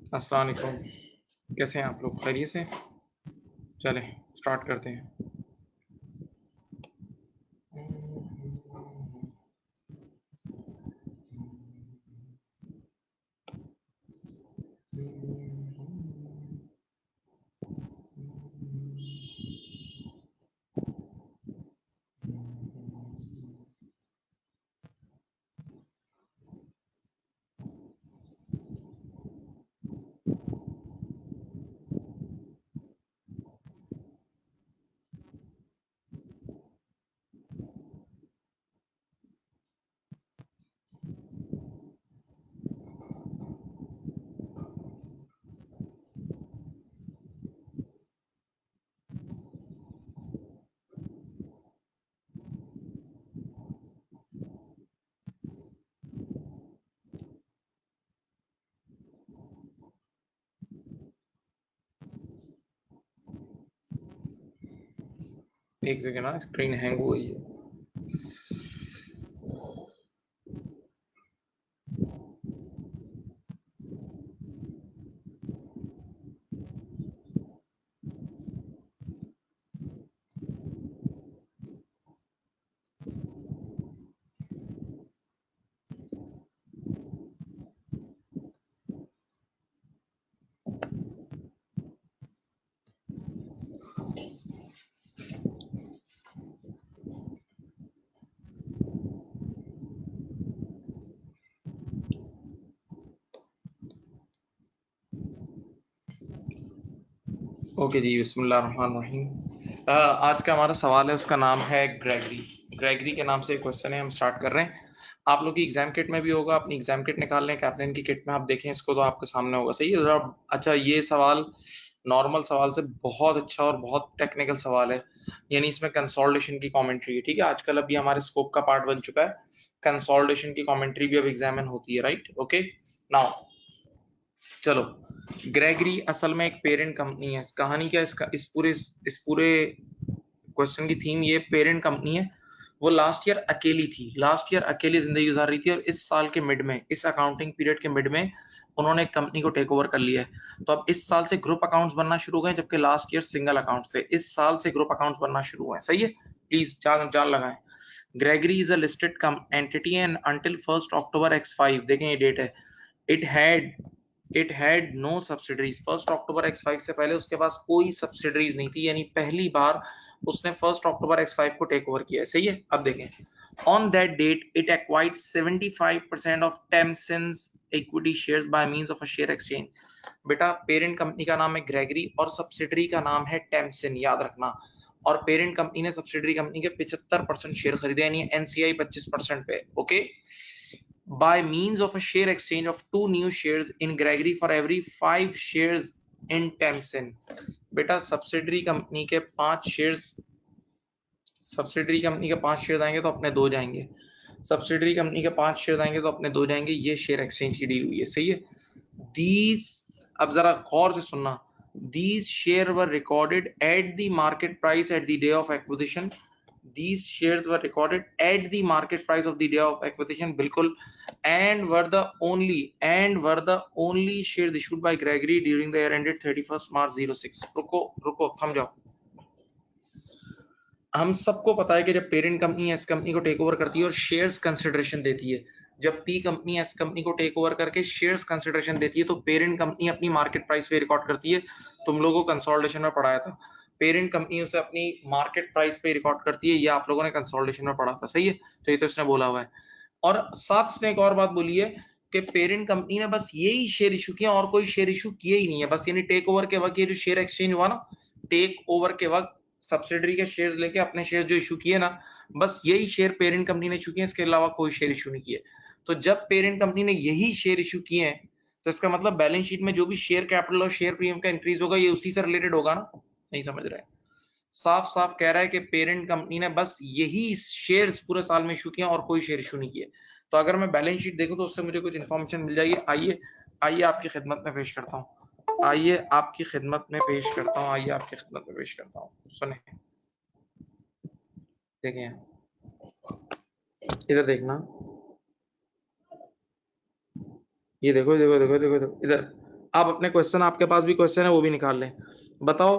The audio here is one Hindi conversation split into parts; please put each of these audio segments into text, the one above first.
अस्सलाम वालेकुम। कैसे हैं आप लोग? खैरियत से? चलें स्टार्ट करते हैं। एक सेकेंड, ना स्क्रीन हैंग हो गई है। ओके जी, बिस्मिल्लाहिर्रहमानिर्रहीम। आज का हमारा सवाल है, उसका नाम है ग्रेगरी। ग्रेगरी के नाम से एक क्वेश्चन है, हम स्टार्ट कर रहे हैं। आप लोग की एग्जाम किट में भी होगा, अपनी एग्जाम किट निकाल लें, कैप्टन की किट में आप देखें इसको तो आपके सामने होगा। सही है जरा। अच्छा, ये सवाल नॉर्मल सवाल से बहुत अच्छा और बहुत टेक्निकल सवाल है, यानी इसमें कंसोलिडेशन की कमेंट्री है। ठीक है, आजकल अभी हमारे स्कोप का पार्ट बन चुका है। कंसोलिडेशन की कमेंट्री भी अब एग्जामिन होती है, राइट? ओके, नाउ चलो। ग्रेगरी असल में एक पेरेंट कंपनी है। इस कहानी क्या, इसका इस पूरे क्वेश्चन की थीम ये पेरेंट कंपनी है। वो लास्ट ईयर अकेली थी, लास्ट ईयर अकेली जिंदगी गुजार रही थी, और इस साल के मिड में, इस अकाउंटिंग पीरियड के मिड में उन्होंने एक कंपनी को टेक ओवर कर लिया है। तो अब इस साल से ग्रुप अकाउंट्स बनना शुरू हो गए, जबकि लास्ट ईयर सिंगल अकाउंट्स थे। इस साल से ग्रुप अकाउंट्स बनना शुरू हुए हैं। सही है, प्लीज जान जान लगाएं। Gregory is a listed entity and until 1 October X5, देखें ये डेट है। It had it had no subsidiaries. 1 October X5 से पहले उसके पास कोई सब्सिडरीज नहीं थी, यानी पहली बार उसने 1 अक्टूबर X5 को टेक ओवर किया है। सही है, अब देखें। On that date it acquired 75% of Temson's equity shares by means of a share exchange. बेटा, पेरेंट कंपनी का नाम है ग्रेगरी और सब्सिडरी का नाम है टेम्सिन, याद रखना। और पेरेंट कंपनी ने सब्सिडरी कंपनी के 75% शेयर खरीदे, यानी एनसीआई 25% पे। Okay, by means of a share exchange of 2 new shares in Gregory for every 5 shares in Temsin। बेटा, सब्सिडरी कंपनी के 5 शेयर आएंगे तो अपने 2 जाएंगे, सब्सिडरी कंपनी के 5 शेयर आएंगे तो अपने 2 जाएंगे। ये शेयर एक्सचेंज की डील हुई है। सही है। दीज, अब जरा गौर से सुनना, these share were recorded at the market price at the day of acquisition. these shares were recorded at the market price of the day of acquisition, बिल्कुल। and were the only shares issued by Gregory during the year ended 31st March 06। रुको रुको, थम जाओ। हम सबको पता है कि जब पेरेंट कंपनी एस कंपनी को टेक ओवर करती है और शेयर्स कंसिडरेशन देती है, जब पी कंपनी एस कंपनी को टेक ओवर करके शेयर्स कंसिडरेशन देती है, तो पेरेंट कंपनी अपनी मार्केट प्राइस पे रिकॉर्ड करती है। तुम लोगों को कंसोलिडेशन में पढ़ाया था, पेरेंट कंपनी उसे अपनी मार्केट प्राइस पे रिकॉर्ड करती है। ये आप लोगों ने कंसोलिडेशन में पढ़ा था। सही है, तो ये तो इसने बोला हुआ है। और साथ इसने एक और बात बोली है कि पेरेंट कंपनी ने बस यही शेयर इशू किया और कोई शेयर इशू किए ही नहीं है। बस यानी टेक ओवर के वक्त ये जो शेयर एक्सचेंज हुआ ना, टेक ओवर के वक्त सब्सिडरी के शेयर्स लेके अपने शेयर जो इशू किए ना, बस यही शेयर पेरेंट कंपनी ने इशू किए, इसके अलावा कोई शेयर इशू नहीं किए। तो जब पेरेंट कंपनी ने यही शेयर इशू किए हैं, तो इसका मतलब बैलेंस शीट में जो भी शेयर कैपिटल और शेयर प्रीमियम का इंक्रीज होगा, ये उसी से रिलेटेड होगा ना। नहीं समझ रहे हैं? साफ साफ कह रहा है कि पेरेंट कंपनी ने बस यही शेयर्स पूरे साल में इशू किए और कोई शेयर इशू नहीं किए। तो अगर मैं बैलेंस शीट देखूं तो उससे मुझे कुछ इन्फॉर्मेशन मिल जाएगी। आइए आइए आपकी खिदमत में पेश करता हूँ, आइए आपकी खिदमत में पेश करता हूँ, आइए आपकी खिदमत में पेश करता हूँ। सुने, देखें, इधर देखना, ये देखो देखो देखो देखो, देखो इधर। आप अपने क्वेश्चन, आपके पास भी क्वेश्चन है वो भी निकाल लें। बताओ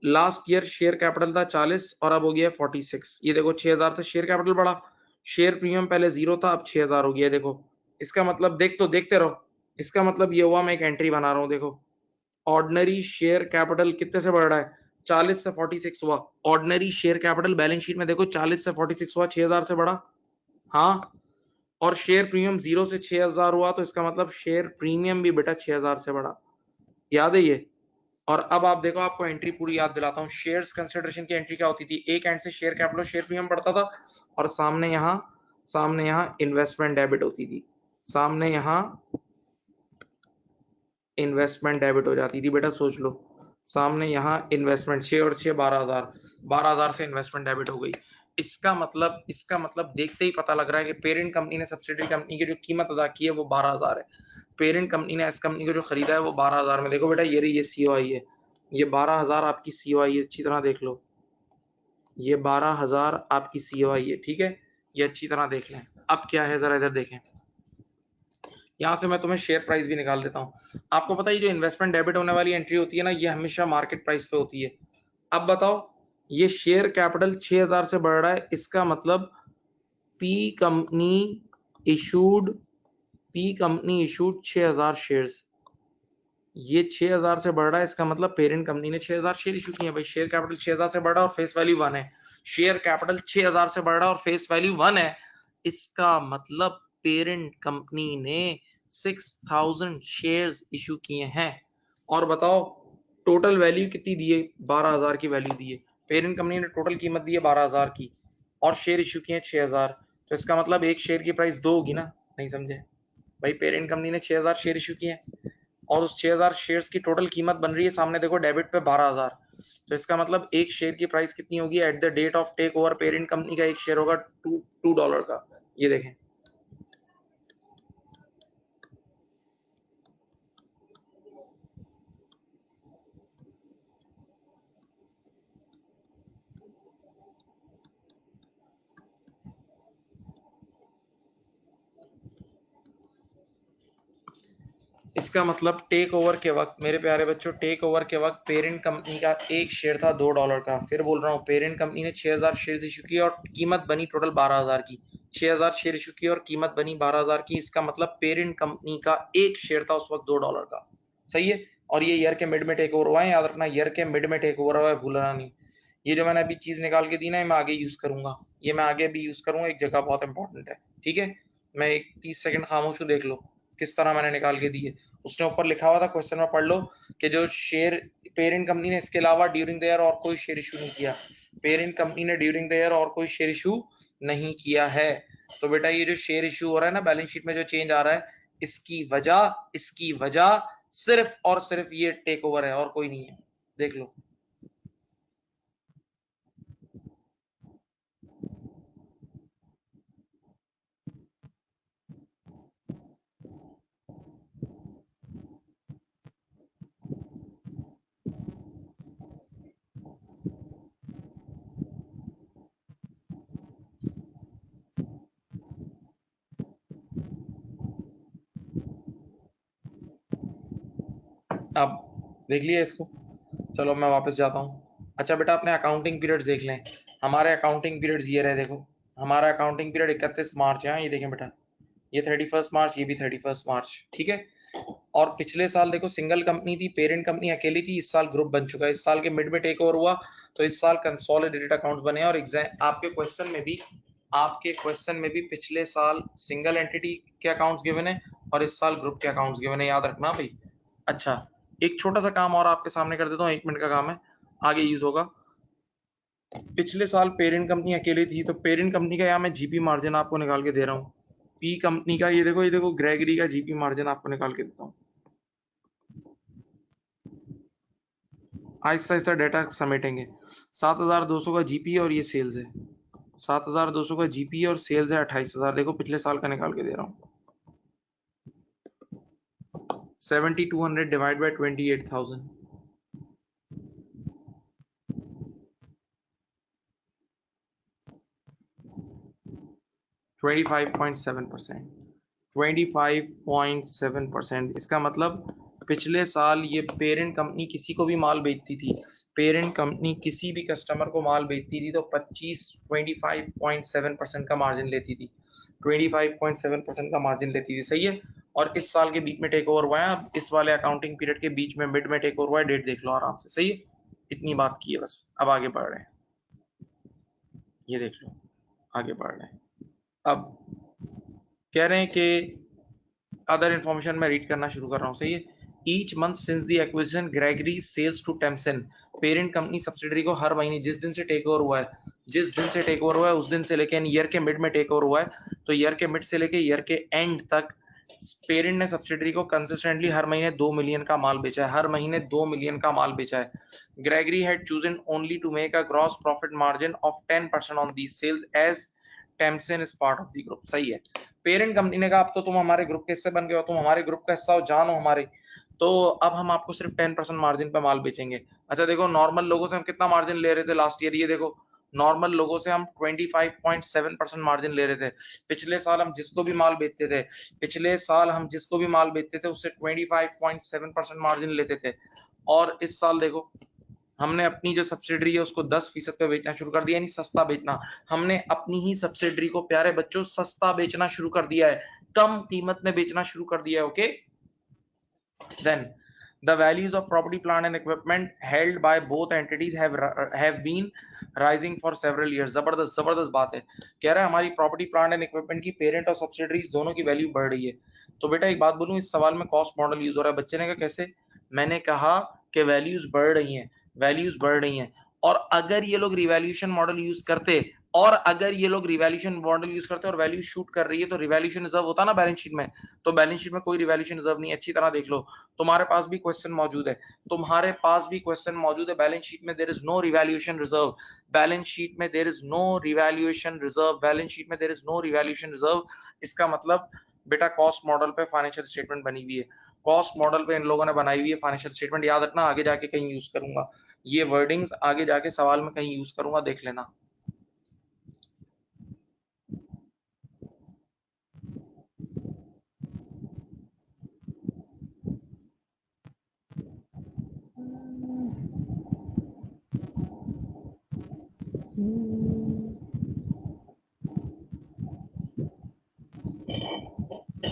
लास्ट ईयर शेयर कैपिटल था 40 और अब हो गया 46। ये देखो 6000 से शेयर कैपिटल बढ़ा, शेयर प्रीमियम पहले 0 था अब 6000 हो गया। देखो इसका मतलब देखते रहो, इसका मतलब ये हुआ, मैं एक एंट्री बना रहा हूँ। देखो ऑर्डिनरी शेयर कैपिटल कितने से बढ़ रहा है, 40 से 46 हुआ। Ordinary share capital balance sheet में देखो 40 से 46 हुआ, 6000 से बढ़ा। हाँ, और शेयर प्रीमियम 0 से 6000 हुआ, तो इसका मतलब शेयर प्रीमियम भी बेटा 6000 से बढ़ा। याद है ये? और अब आप देखो, आपको एंट्री पूरी याद दिलाता हूँ। शेयर्स कंसिडरेशन की एंट्री क्या होती थी, एक एंड से शेयर कैपिटल शेयर प्रीमियम बढ़ता था और सामने यहाँ इन्वेस्टमेंट डेबिट होती थी, सामने यहाँ इन्वेस्टमेंट डेबिट हो जाती थी। बेटा सोच लो, सामने यहाँ इन्वेस्टमेंट 6 और 6 12,000, 12,000 से इन्वेस्टमेंट डेबिट हो गई। इसका मतलब देखते ही पता लग रहा है कि पेरेंट कंपनी ने सब्सिडियरी कंपनी की जो कीमत अदा की है वो 12,000 है। पेरेंट कंपनी ने इस कंपनी को जो खरीदा है वो 12,000 में। देखो बेटा ये रही, ये सीओआई है, ये 12,000 आपकी सीओआई है, अच्छी तरह देख लो, ये 12,000 आपकी सीओआई है, ठीक है, ये अच्छी तरह देख लें। अब क्या है जरा इधर देखें, यहाँ से मैं तुम्हें शेयर प्राइस भी निकाल देता हूँ। आपको पता है जो इन्वेस्टमेंट डेबिट होने वाली एंट्री होती है ना, ये हमेशा मार्केट प्राइस पे होती है। अब बताओ, ये शेयर कैपिटल 6000 से बढ़ रहा है, इसका मतलब पी कंपनी इशूड 6000 शेयर्स, ये 6000 से बढ़ रहा है, इसका मतलब पेरेंट कंपनी ने 6000 शेयर इशू किए हैं। भाई शेयर कैपिटल 6000 से बढ़ रहा है और फेस वैल्यू 1 है, शेयर कैपिटल 6000 से बढ़ रहा है और फेस वैल्यू 1 है, इसका मतलब पेरेंट कंपनी ने 6000 शेयर्स इशू किए हैं। और बताओ टोटल वैल्यू कितनी दी है, 12,000 की वैल्यू दी है, पेरेंट कंपनी ने टोटल कीमत दी है 12,000 की और शेयर इशू किए हैं 6000, तो इसका मतलब एक शेयर की प्राइस 2 होगी ना। नहीं समझे भाई, पेरेंट कंपनी ने 6000 शेयर इशू किए हैं और उस 6000 शेयर्स की टोटल कीमत बन रही है, सामने देखो डेबिट पे 12,000, तो इसका मतलब एक शेयर की प्राइस कितनी होगी at the date of take over, parent company का एक शेयर होगा $2 का। ये देखें, इसका मतलब टेक ओवर के वक्त, मेरे प्यारे बच्चों, टेक ओवर के वक्त पेरेंट कंपनी का एक शेयर था $2 का। फिर बोल रहा हूँ, पेरेंट कंपनी ने 6000 शेयर इशू किए और कीमत बनी टोटल 12,000 की। 6000 शेयर इशू किए और कीमत बनी 12,000 की, इसका मतलब पेरेंट कंपनी का एक शेयर था उस वक्त $2 का। सही है, और ये ईयर के मिड में टेक ओवर हुआ है, याद रखना, ईयर के मिड में टेक ओवर हुआ है, भूलना नहीं। ये जो मैंने अभी चीज निकाल के दी ना, मैं आगे यूज करूंगा, ये मैं आगे भी यूज करूंगा, एक जगह बहुत इंपॉर्टेंट है, ठीक है। मैं एक 30 सेकंड खामोश हूँ, देख लो किस तरह मैंने निकाल के दी है। उसने ऊपर लिखा हुआ था, क्वेश्चन में पढ़ लो कि जो शेयर पेरेंट कंपनी ने इसके अलावा ड्यूरिंग द ईयर और कोई शेयर इशू नहीं किया, पेरेंट कंपनी ने ड्यूरिंग द ईयर और कोई शेयर इशू नहीं किया है। तो बेटा ये जो शेयर इशू हो रहा है ना, बैलेंस शीट में जो चेंज आ रहा है, इसकी वजह सिर्फ और सिर्फ ये टेक ओवर है और कोई नहीं है, देख लो। अब देख लिया इसको, चलो मैं वापस जाता हूँ। अच्छा बेटा अपने अकाउंटिंग पीरियड्स देख लें, हमारे अकाउंटिंग पीरियड्स ये रहे, देखो हमारा अकाउंटिंग पीरियड 31 मार्च है, ये देखें बेटा, ये 31 मार्च, ये भी 31 मार्च, ठीक है। और पिछले साल देखो सिंगल कंपनी थी, पेरेंट कंपनी अकेली थी, इस साल ग्रुप बन चुका है, इस साल के मिड में टेक ओवर हुआ, तो इस साल कंसोलिडेटेड अकाउंट्स बने। और एग्जाम आपके क्वेश्चन में भी पिछले साल सिंगल एंटिटी के अकाउंट्स गिवन है और इस साल ग्रुप के अकाउंट्स गिवन है, याद रखना भाई। अच्छा, एक छोटा सा काम और आपके सामने कर देता हूँ, 1 मिनट का काम है, आगे यूज होगा। पिछले साल पेरेंट कंपनी अकेली थी, तो पेरेंट कंपनी का यहाँ मैं जीपी मार्जिन आपको निकाल के दे रहा हूँ। पी कंपनी का ये देखो ग्रेगरी का जीपी मार्जिन आपको निकाल के देता हूँ। आहिस्ता आहिस्ता डेटा समेटेंगे। 7,200 का जीपी और ये सेल्स है, 7,200 का जीपी और सेल्स है 28,000। देखो पिछले साल का निकाल के दे रहा हूँ, 7,200 डिवाइड बाई 28,000, 25.7%, 25.7%। इसका मतलब पिछले साल ये पेरेंट कंपनी किसी को भी माल बेचती थी, पेरेंट कंपनी किसी भी कस्टमर को माल बेचती थी तो 25.7% का मार्जिन लेती थी, 25.7% का मार्जिन लेती थी, सही है। और इस साल के बीच में टेक ओवर हुआ है, अब इस वाले अकाउंटिंग पीरियड के बीच में मिड में टेक ओवर हुआ है, डेट देख लो आराम से, सही है। इतनी बात की है बस, अब आगे बढ़ रहे हैं, ये देख लो आगे बढ़ रहे हैं। अब कह रहे हैं कि अदर इन्फॉर्मेशन मैं रीड करना शुरू कर रहा हूँ, सही है। Each month since the acquisition Gregory sells to Temson, parent company subsidiary को हर महीने जिस दिन से टेक ओवर हुआ है, जिस दिन से टेक ओवर हुआ है उस दिन से लेके ईयर के मिड में टेक ओवर हुआ है, तो ईयर के मिड से लेके ईयर के एंड तक पेरेंट ने सब्सिडरी को कंसिस्टेंटली हर महीने 2 मिलियन का माल बेचा है, हर महीने 2 मिलियन का माल बेचा है। Gregory had chosen only to make a gross profit margin of 10% on these sales as Temson is part of the group, सही है। पेरेंट कंपनी ने कहा अब तो तुम हमारे ग्रुप के हिस्से बन गए हो, तुम हमारे ग्रुप का हिस्सा हो, जान हो हमारे, तो अब हम आपको सिर्फ 10% मार्जिन पे माल बेचेंगे। अच्छा देखो, नॉर्मल लोगों से हम कितना मार्जिन ले रहे थे लास्ट ईयर, ये देखो नॉर्मल लोगों से हम 25.7% मार्जिन ले रहे थे। पिछले साल हम जिसको भी माल बेचते थे, पिछले साल हम जिसको भी माल बेचते थे उससे 25.7% मार्जिन लेते थे। और इस साल देखो हमने अपनी जो सब्सिडरी है उसको 10% पे बेचना शुरू कर दिया, यानी सस्ता बेचना। हमने अपनी ही सब्सिडरी को प्यारे बच्चों सस्ता बेचना शुरू कर दिया है, कम कीमत में बेचना शुरू कर दिया है, okay. Then the values of property plant and equipment held by both entities have been rising for several years। जबरदस्त बात है, कह रहा है हमारी प्रॉपर्टी प्लांट एंड इक्विपमेंट की पेरेंट और सब्सिडरीज दोनों की वैल्यू बढ़ रही है। तो बेटा एक बात बोलूं, इस सवाल में कॉस्ट मॉडल यूज हो रहा है। बच्चे ने कहा कैसे, मैंने कहा कि वैल्यूज बढ़ रही हैं, वैल्यूज बढ़ रही हैं, और अगर ये लोग रिवैल्यूएशन मॉडल यूज करते, और अगर ये लोग रिवैल्यूएशन मॉडल यूज करते और वैल्यू शूट कर रही है तो रिवैल्यूएशन रिजर्व होता ना बैलेंस शीट में, तो बैलेंस शीट में कोई रिवैल्यूएशन रिजर्व नहीं है। अच्छी तरह देख लो, तुम्हारे पास भी क्वेश्चन मौजूद है, तुम्हारे पास भी क्वेश्चन मौजूद है, बैलेंस शीट में there is no revaluation reserve, balance sheet में there is no revaluation reserve, balance sheet में there is no revaluation reserve. इसका मतलब बेटा कॉस्ट मॉडल पे फाइनेंशियल स्टेटमेंट बनी हुई है, कॉस्ट मॉडल पे इन लोगों ने बनाई हुई है फाइनेंशियल स्टेटमेंट। याद रखना, आगे जाके कहीं यूज करूंगा ये वर्डिंग्स, आगे जाके सवाल में कहीं यूज करूंगा, देख लेना।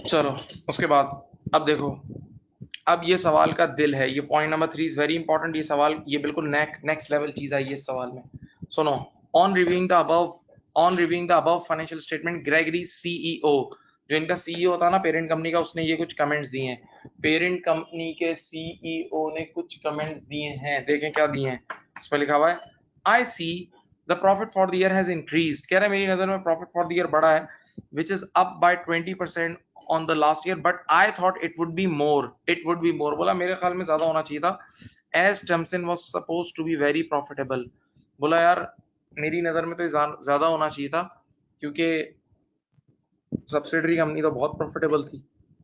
चलो उसके बाद अब देखो, अब ये सवाल का दिल है, ये point number 3 is very important. ये सवाल ये बिल्कुल नेक्स्ट लेवल चीज आई है इस सवाल में। सुनो, on reviewing the above financial statement Gregory CEO, जो इनका सीईओ होता है ना पेरेंट कंपनी का, उसने ये कुछ कमेंट्स दिए हैं। पेरेंट कंपनी के सीईओ ने कुछ कमेंट्स दिए हैं, देखें क्या दिए हैं। इसमें लिखा हुआ है I see the profit for the year has increased, कह रहे हैं मेरी नजर में प्रॉफिट फॉर द ईयर बढ़ा है, which is up by 20% on the last year, but I thought it would be more, बोला मेरे ख्याल में ज्यादा होना चाहिए था, as Thompson was supposed to be very profitable। बोला यार मेरी नजर में तो ज्यादा होना चाहिए था, क्योंकि सब्सिडरी कंपनी तो बहुत प्रॉफिटेबल थी,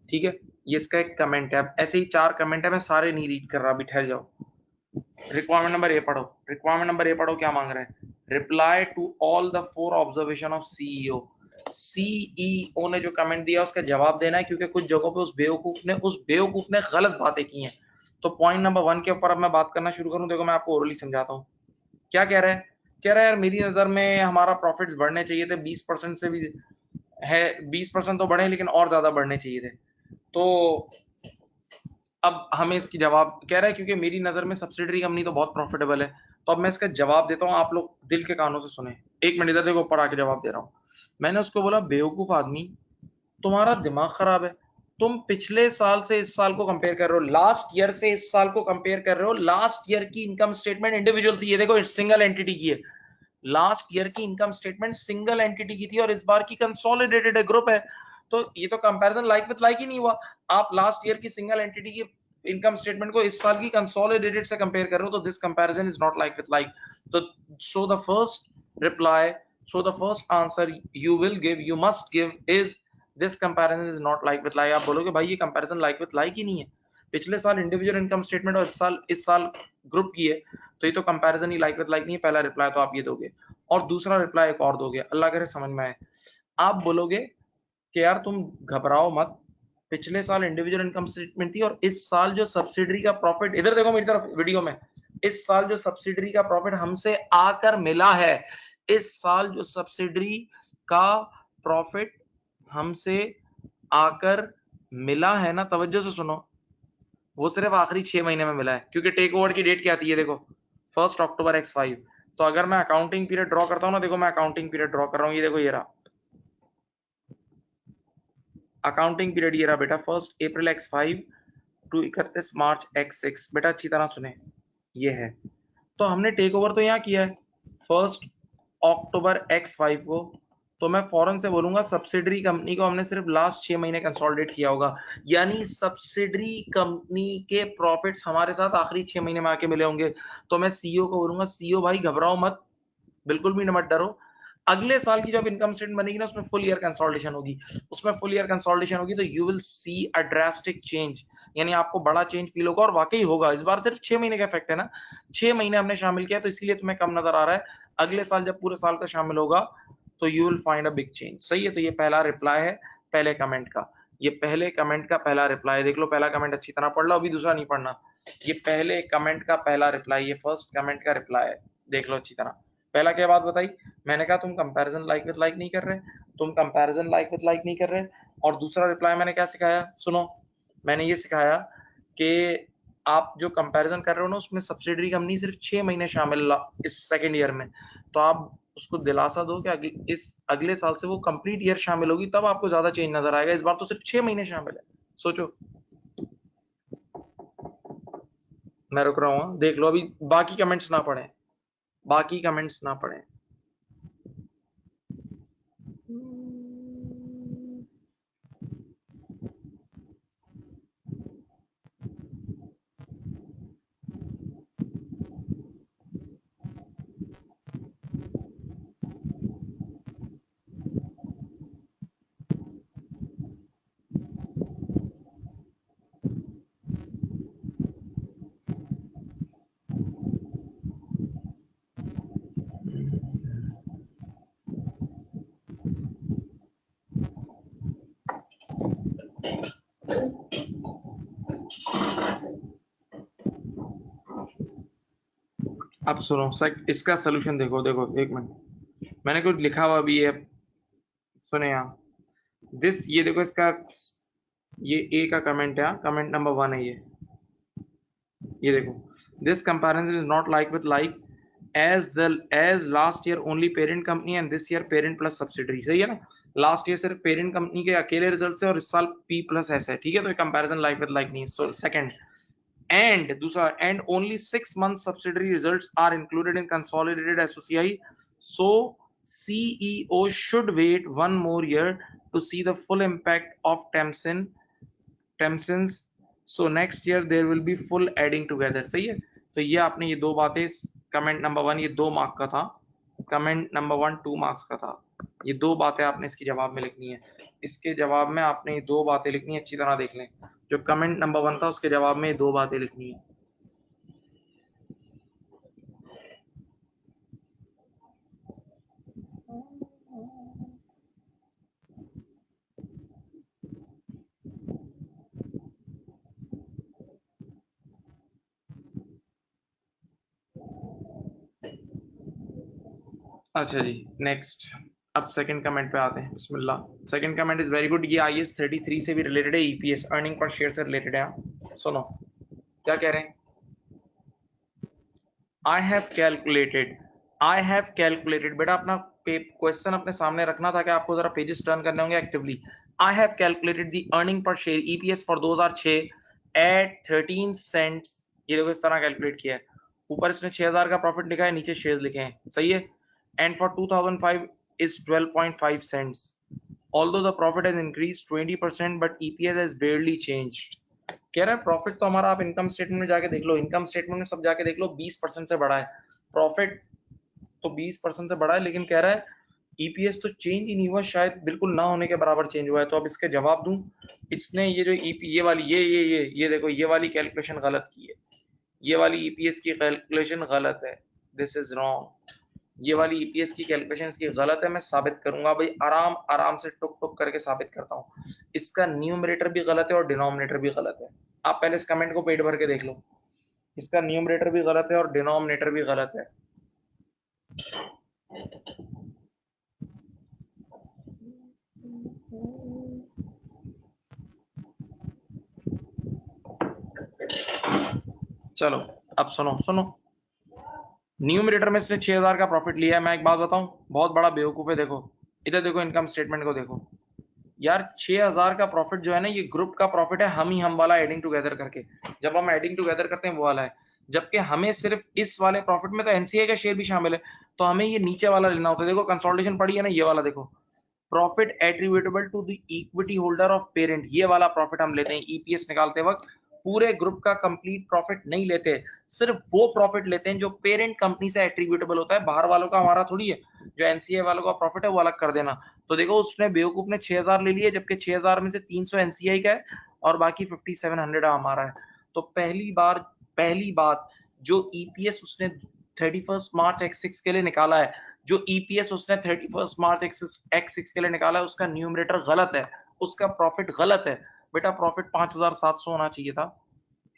ठीक है। ये इसका एक कमेंट है, अब ऐसे ही 4 कमेंट है, मैं सारे नहीं रीड कर रहा, अभी ठहर जाओ। रिक्वायरमेंट नंबर ए पढ़ो, रिक्वायरमेंट नंबर ए पढ़ो, क्या मांग रहे हैं, reply to all the 4 observation of CEO. CEO ने जो कमेंट दिया उसका जवाब देना है, क्योंकि कुछ जगहों पे उस बेवकूफ ने गलत बातें की हैं। तो पॉइंट नंबर 1 के ऊपर अब मैं बात करना शुरू करूं, देखो मैं आपको ओरली समझाता हूं। क्या कह रहा है, कह रहा है यार मेरी नजर में हमारा प्रॉफिट्स बढ़ने चाहिए थे, 20% से भी है, 20% तो बढ़े लेकिन और ज्यादा बढ़ने चाहिए थे। तो अब हमें इसकी जवाब कह रहा है, क्योंकि मेरी नजर में सब्सिडरी कंपनी तो बहुत प्रॉफिटेबल है। तो अब मैं इसका जवाब देता हूं, आप लोग दिल के कानों से सुने। 1 मिनट इधर देखो, ऊपर आके जवाब दे रहा हूं। मैंने उसको बोला बेवकूफ आदमी, तुम्हारा दिमाग खराब है, तुम पिछले साल से इस साल को कंपेयर कर रहे हो, लास्ट ईयर से इस साल को कंपेयर कर रहे हो। लास्ट ईयर की इनकम स्टेटमेंट इंडिविजुअल थी, ये देखो सिंगल एंटिटी की है। लास्ट ईयर की इनकम स्टेटमेंट सिंगल एंटिटी की थी और इस बार की कंसोलिडेटेड ग्रुप है, तो ये तो कंपैरिजन लाइक विद लाइक ही नहीं हुआ। आप लास्ट ईयर की सिंगल एंटिटी की इनकम स्टेटमेंट को इस साल की कंसोलिडेटेड से कंपेयर कर रहे हो, तो this comparison is not like with like. तो so the first reply, so the first answer you will give, you must give is this comparison is not like with like. आप बोलोगे भाई ये कंपैरिजन लाइक विद लाइक ही नहीं है, पिछले साल इंडिविजुअल इनकम स्टेटमेंट और इस साल ग्रुप की है, तो ये तो comparison he like with like नहीं है। पहला रिप्लाई तो आप ये दोगे, और दूसरा रिप्लाई एक और दोगे, अल्लाह करे समझ में आए। आप बोलोगे कि यार तुम घबराओ मत, पिछले साल इंडिविजुअल इनकम स्टेटमेंट थी और इस साल जो सब्सिडरी का प्रॉफिट, इधर देखो मेरी तरफ वीडियो में, इस साल जो सब्सिडरी का प्रॉफिट हमसे आकर मिला है, इस साल जो सब्सिडरी का प्रॉफिट हमसे आकर मिला है ना, तवज्जो से सुनो, वो सिर्फ आखिरी 6 महीने में मिला है, क्योंकि टेक ओवर की डेट क्या थी, ये देखो 1 अक्टूबर X5। तो अगर मैं अकाउंटिंग पीरियड ड्रॉ करता हूं ना, देखो मैं अकाउंटिंग पीरियड ड्रॉ कर रहा हूं, ये देखो ये रहा अकाउंटिंग पीरियड, ये रहा बेटा 1 अप्रैल X5 टू 31 मार्च X6। बेटा अच्छी तरह सुने, ये है। तो हमने टेक ओवर तो यहाँ किया है 1 अक्टूबर X5 को, तो मैं फौरन से बोलूंगा सब्सिडरी कंपनी को हमने सिर्फ लास्ट 6 महीने कंसोलिडेट किया होगा, यानी सब्सिडरी कंपनी के प्रॉफिट्स हमारे साथ आखिरी 6 महीने में आके मिले होंगे। तो मैं सीईओ को बोलूंगा, सीईओ भाई घबराओ मत, बिल्कुल भी मत डरो, अगले साल की जब इनकम स्टेटमेंट बनेगी ना, उसमें फुल ईयर कंसोलिडेशन होगी, उसमें फुल ईयर कंसोलिडेशन होगी, तो you will see a drastic change, यानी आपको बड़ा चेंज फील होगा, और वाकई होगा। इस बार सिर्फ 6 महीने का इफेक्ट है ना, 6 महीने हमने शामिल किया, तो इसलिए तुम्हें कम नजर आ रहा है। अगले साल जब पूरे साल का शामिल होगा तो you will find a big change. सही है, तो ये पहला रिप्लाई है पहले कमेंट का, ये पहले कमेंट का पहला रिप्लाई, देख लो पहला कमेंट अच्छी तरह पढ़ लो, अभी दूसरा नहीं पढ़ना, ये पहले कमेंट का पहला रिप्लाई, ये फर्स्ट कमेंट का रिप्लाई है, देख लो अच्छी तरह। पहला क्या बात बताई, मैंने कहा तुम कंपैरिजन लाइक विद लाइक नहीं कर रहे, तुम कंपैरिजन लाइक विद लाइक नहीं कर रहे। और दूसरा रिप्लाई मैंने क्या सिखाया, सुनो, मैंने ये सिखाया कि आप जो कंपैरिजन कर रहे हो ना, उसमें सब्सिडरी कंपनी सिर्फ 6 महीने शामिल इस सेकंड ईयर में, तो आप उसको दिलासा दो कि इस अगले साल से वो कंप्लीट ईयर शामिल होगी, तब आपको ज्यादा चेंज नजर आएगा। इस बार तो सिर्फ 6 महीने शामिल है, सोचो। मैं रुक रहा हूँ, देख लो, अभी बाकी कमेंट्स ना पढ़े, बाकी कमेंट्स ना पढ़े। अब सुनो, इसका सोल्यूशन देखो, देखो एक मिनट, मैंने कुछ लिखा हुआ भी है, सुने यहाँ, ये देखो इसका, ये ए का कमेंट है, कमेंट नंबर 1 है ये देखो, this comparison is not like with like as last year only parent company and this year parent plus subsidiary. सही है ना, लास्ट ईयर सिर्फ पेरेंट कंपनी के अकेले रिजल्ट से और इस साल पी प्लस एस है, ठीक है, तो ये कंपैरिजन लाइक विद लाइक नहीं है। सो सेकंड, and दूसरा, and only 6 months subsidiary results are included in consolidated SOCI, so CEO should wait one more year to see the full impact of Temsins, so next year there will be full adding together। सही है, तो ये आपने ये दो बातें, कमेंट नंबर 1 ये 2 मार्क का था, कमेंट नंबर 1 2 मार्क्स का था, ये दो बातें आपने इसके जवाब में लिखनी है, इसके जवाब में आपने ये दो बातें लिखनी है, अच्छी तरह देख लें, जो कमेंट नंबर 1 था उसके जवाब में ये दो बातें लिखनी है। अच्छा जी, नेक्स्ट, अब सेकंड कमेंट पे आते हैं, बिस्मिल्लाह। Second comment is very good, ये IAS 33 से भी रिलेटेड है, EPS अर्निंग पर शेयर से रिलेटेड है। सुनो क्या कह रहे हैं, आई हैव कैलकुलेटेड, बेटा अपना क्वेश्चन अपने सामने रखना था कि आपको जरा पेजेस टर्न करने होंगे actively. I have calculated the earning per share EPS for 2006 at 13 cents, ये देखो इस तरह कैलकुलेट किया है, ऊपर इसने 6000 का प्रॉफिट लिखा है, नीचे शेयर्स लिखे हैं, सही है, and for 2005 is 12.5 cents, although the profit has increased 20% but EPS has barely changed। कह रहा है प्रॉफिट तो हमारा, आप इनकम स्टेटमेंट में जाके देख लो, इनकम स्टेटमेंट में सब जाके देख लो 20% से बढ़ा है, प्रॉफिट तो 20% से बढ़ा है, लेकिन कह रहा है EPS तो चेंज ही नहीं हुआ, शायद बिल्कुल ना होने के बराबर चेंज हुआ है। तो अब इसके जवाब दूं, इसने ये जो ये वाली ये देखो, ये वाली कैलकुलेशन गलत की है, ये वाली EPS की कैलकुलेशन गलत है, दिस इज रॉन्ग, ये वाली ईपीएस की कैलकुलेशन इसकी गलत है, मैं साबित करूंगा भाई, आराम आराम से टुक टुक करके साबित करता हूँ। इसका न्यूमरेटर भी गलत है और डिनोमिनेटर भी गलत है। आप पहले इस कमेंट को पेट भर के देख लो, इसका न्यूमरेटर भी गलत है और डिनोमिनेटर भी गलत है। चलो अब सुनो सुनो, न्यूमरेटर में इसने 6000 का प्रॉफिट लिया है। मैं एक बात बताऊं, बहुत बड़ा बेवकूफ है। देखो इधर देखो, इनकम स्टेटमेंट को देखो यार, 6000 का प्रॉफिट जो है ना, ये ग्रुप का प्रॉफिट है, हम ही हम वाला एडिंग टुगेदर करके, जब हम एडिंग टुगेदर करते हैं वो वाला है। जबकि हमें सिर्फ इस वाले प्रॉफिट में तो एनसीए का शेयर भी शामिल है, तो हमें ये नीचे वाला लेना होता है। देखो कंसोलिडेशन पड़ी है ना, ये वाला देखो, profit attributable to the equity holder of parent, ये वाला प्रॉफिट हम लेते हैं ईपीएस निकालते वक्त। पूरे ग्रुप का कंप्लीट प्रॉफिट नहीं लेते, सिर्फ वो प्रॉफिट लेते हैं जो पेरेंट कंपनी से एट्रीब्यूटेबल होता है। बाहर वालों का हमारा थोड़ी है, जो एनसीए वालों का प्रॉफिट है वो अलग कर देना। तो देखो उसने बेवकूफ ने 6000 ले लिए, जबकि 6000 में से 300 एनसीआई का है और बाकी 5700 हमारा है। तो पहली बात जो ईपीएस उसने 31 मार्च x6 के लिए निकाला है, जो ईपीएस उसने 31 मार्च x6 के लिए निकाला है, उसका न्यूमरेटर गलत है, उसका प्रॉफिट गलत है। बेटा प्रॉफिट 5700 होना चाहिए था,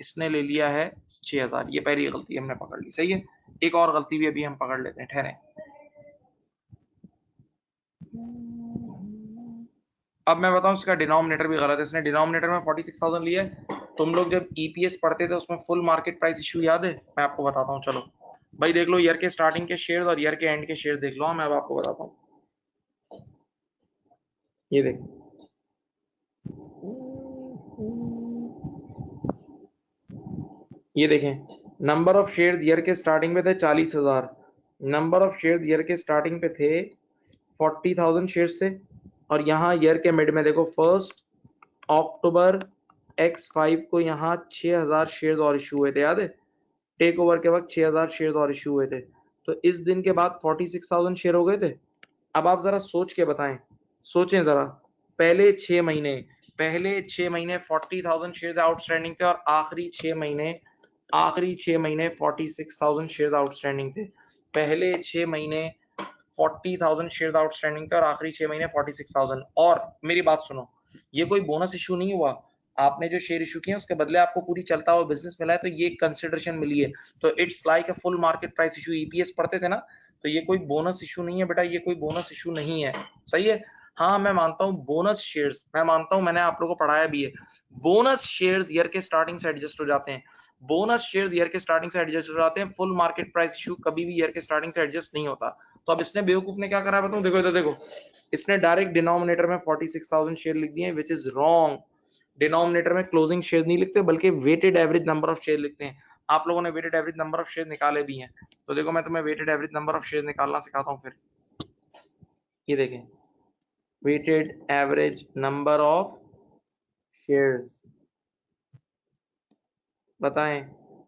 इसने ले लिया है 6000। ये पहली गलती हमने पकड़ ली, सही है। एक और गलती भी अभी हम पकड़ लेते हैं, ठहरे। अब मैं बताऊं, इसका डिनोमिनेटर भी गलत है, इसने डिनोमिनेटर में 46000 लिया है। तुम लोग जब ईपीएस पढ़ते थे उसमें फुल मार्केट प्राइस इशू याद है? मैं आपको बताता हूँ, चलो भाई देख लो, ईयर के स्टार्टिंग के शेयर्स और ईयर के एंड के शेयर देख लो। मैं अब आपको बताता हूँ, ये देख, ये देखें, नंबर ऑफ शेयर्स ईयर के स्टार्टिंग पे थे 40000, नंबर ऑफ शेयर्स ईयर के स्टार्टिंग पे थे 40000 शेयर्स थे। और यहाँ ईयर के मिड में देखो, 1 अक्टूबर x5 को यहाँ 6000 शेयर्स और इशू हुए थे, याद है? टेक ओवर के वक्त 6000 शेयर्स और इशू हुए थे। तो इस दिन के बाद 46000 शेयर हो गए थे। अब आप जरा सोच के बताएं, सोचें जरा, पहले 6 महीने 40,000 शेयर आउटस्टैंडिंग थे और आखिरी 6 महीने 46,000 शेयर आउटस्टैंडिंग थे। पहले 6 महीने 40,000 शेयर आउटस्टैंडिंग थे और आखिरी 6 महीने 46,000। और मेरी बात सुनो, ये कोई बोनस इशू नहीं हुआ, आपने जो शेयर इशू किए उसके बदले आपको पूरी चलता हुआ बिजनेस मिला है, तो ये कंसिडरेशन मिली है। तो it's like a full market price issue. EPS पढ़ते थे ना, तो ये कोई बोनस इशू नहीं है बेटा, ये कोई बोनस इशू नहीं है, सही है। हाँ मैं मानता हूँ बोनस शेयर्स, मैं मानता हूँ, मैंने आप लोगों को पढ़ाया भी है, बोनस शेयर्स ईयर के स्टार्टिंग से एडजस्ट हो जाते हैं। बोनस शेयर्स ईयर के स्टार्टिंग से एडजस्ट हो जाते हैं, फुल मार्केट प्राइस इशू कभी भी ईयर के स्टार्टिंग से एडजस्ट नहीं होता। तो अब इसने बेवकूफ ने क्या करा बताऊं, देखो इधर देखो, इसने डायरेक्ट डिनोमिनेटर में 46,000 शेयर लिख दिए, विच इज रॉन्ग। डिनोमिनेटर में क्लोजिंग शेयर नहीं लिखते, बल्कि weighted average number of share लिखते हैं। आप लोगों ने weighted average number of share निकाले भी हैं, तो देखो मैं तुम्हें weighted average number of share निकालना सिखाता हूँ फिर। ये देखें, weighted average number of shares, बताएं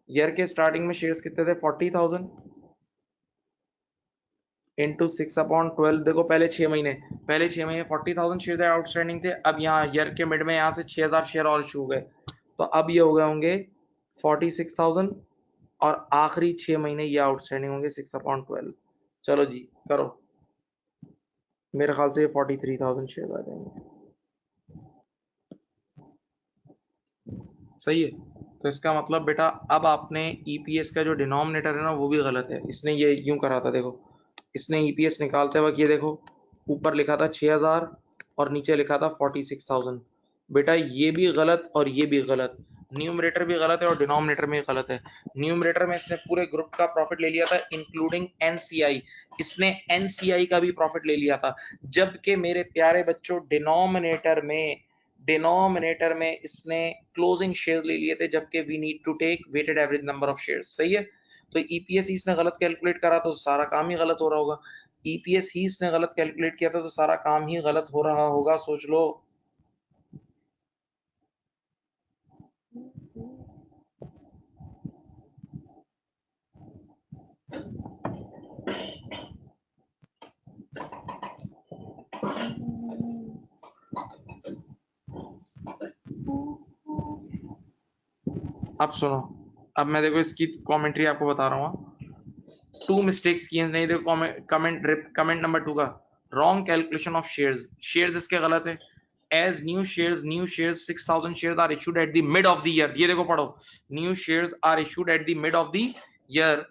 ईयर के स्टार्टिंग में शेयर्स कितने थे? 40,000 इंटू 6/12। देखो पहले 6 महीने 40,000 शेयर आउटस्टैंडिंग थे। अब यहाँ ईयर के मिड में यहाँ से 6000 शेयर और इशू हो गए, तो अब ये हो गए होंगे 46,000 और आखिरी 6 महीने ये आउटस्टैंडिंग होंगे 6/12। चलो जी करो, मेरे ख्याल से 43,000 शेयर आ जाएंगे, सही है। तो इसका मतलब बेटा अब आपने ईपीएस का जो डिनोमिनेटर है ना वो भी गलत है। इसने ये यूं करा था, देखो इसने ईपीएस निकालते वक्त ये देखो, ऊपर लिखा था 6000 और नीचे लिखा था 46,000। बेटा ये भी गलत और ये भी गलत, न्यूमरेटर भी गलत है और डिनोमिनेटर में गलत है। न्यूमरेटर में इसने पूरे ग्रुप का प्रॉफिट ले लिया था इंक्लूडिंग एनसीआई, इसने एनसीआई का भी प्रॉफिट ले लिया था। जबकि मेरे प्यारे बच्चों डिनोमिनेटर में इसने क्लोजिंग शेयर ले लिए थे, जबकि we need to take weighted average number of shares, सही है। तो ईपीएस ही इसने गलत कैलकुलेट करा तो सारा काम ही गलत हो रहा होगा। ईपीएस ही इसने गलत कैलकुलेट किया था तो सारा काम ही गलत हो रहा होगा, सोच लो। अब सुनो, अब मैं देखो इसकी कमेंट्री आपको बता रहा हूँ। 2 मिस्टेक्स किए नहीं, देखो कमेंट नंबर 2 का रॉन्ग कैलकुलेशन ऑफ शेयर्स इसके गलत है। As new shares 6000 shares are issued at the mid of the year, ये देखो पढ़ो, new shares are issued at the mid of the year,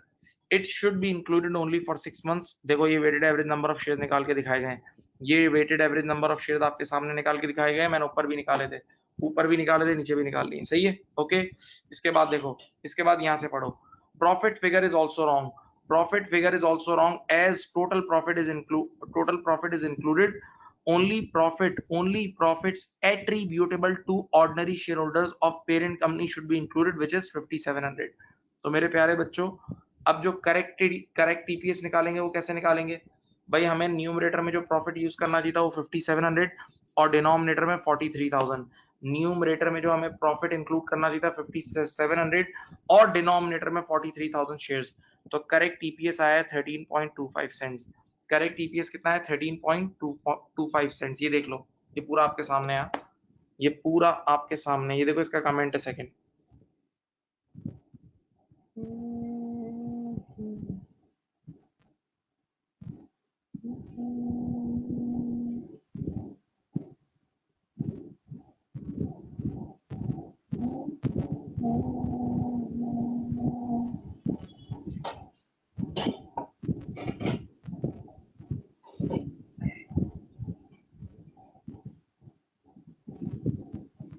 it should be included only for 6 months. देखो ये weighted average number of shares निकाल के दिखाए गए, ये weighted average number of shares आपके सामने निकाल के दिखाए गए, मैंने ऊपर भी निकाले थे, नीचे भी निकाल लिए, सही है, ओके। इसके बाद देखो, इसके बाद यहां से पढ़ो, profit figure is also wrong, profit figure is also wrong as total profit is included, only profits attributable to ordinary shareholders of parent company should be included, which is 5700। तो मेरे प्यारे बच्चों, अब जो करेक्ट ईपीएस निकालेंगे वो कैसे निकालेंगे भाई, हमें न्यूमरेटर में जो प्रॉफिट यूज करना चाहिए था वो 5700 और डिनोमिनेटर में 43000। न्यूमरेटर में जो हमें प्रॉफिट इंक्लूड करना चाहिए था 5700 और डिनोमिनेटर में 43000 शेयर्स, तो करेक्ट ईपीएस आया है 13.25 सेंट्स। करेक्ट ईपीएस कितना है 13.25 सेंट्स, ये देख लो, ये पूरा आपके सामने है, ये पूरा आपके सामने, ये देखो इसका कमेंट है सेकंड।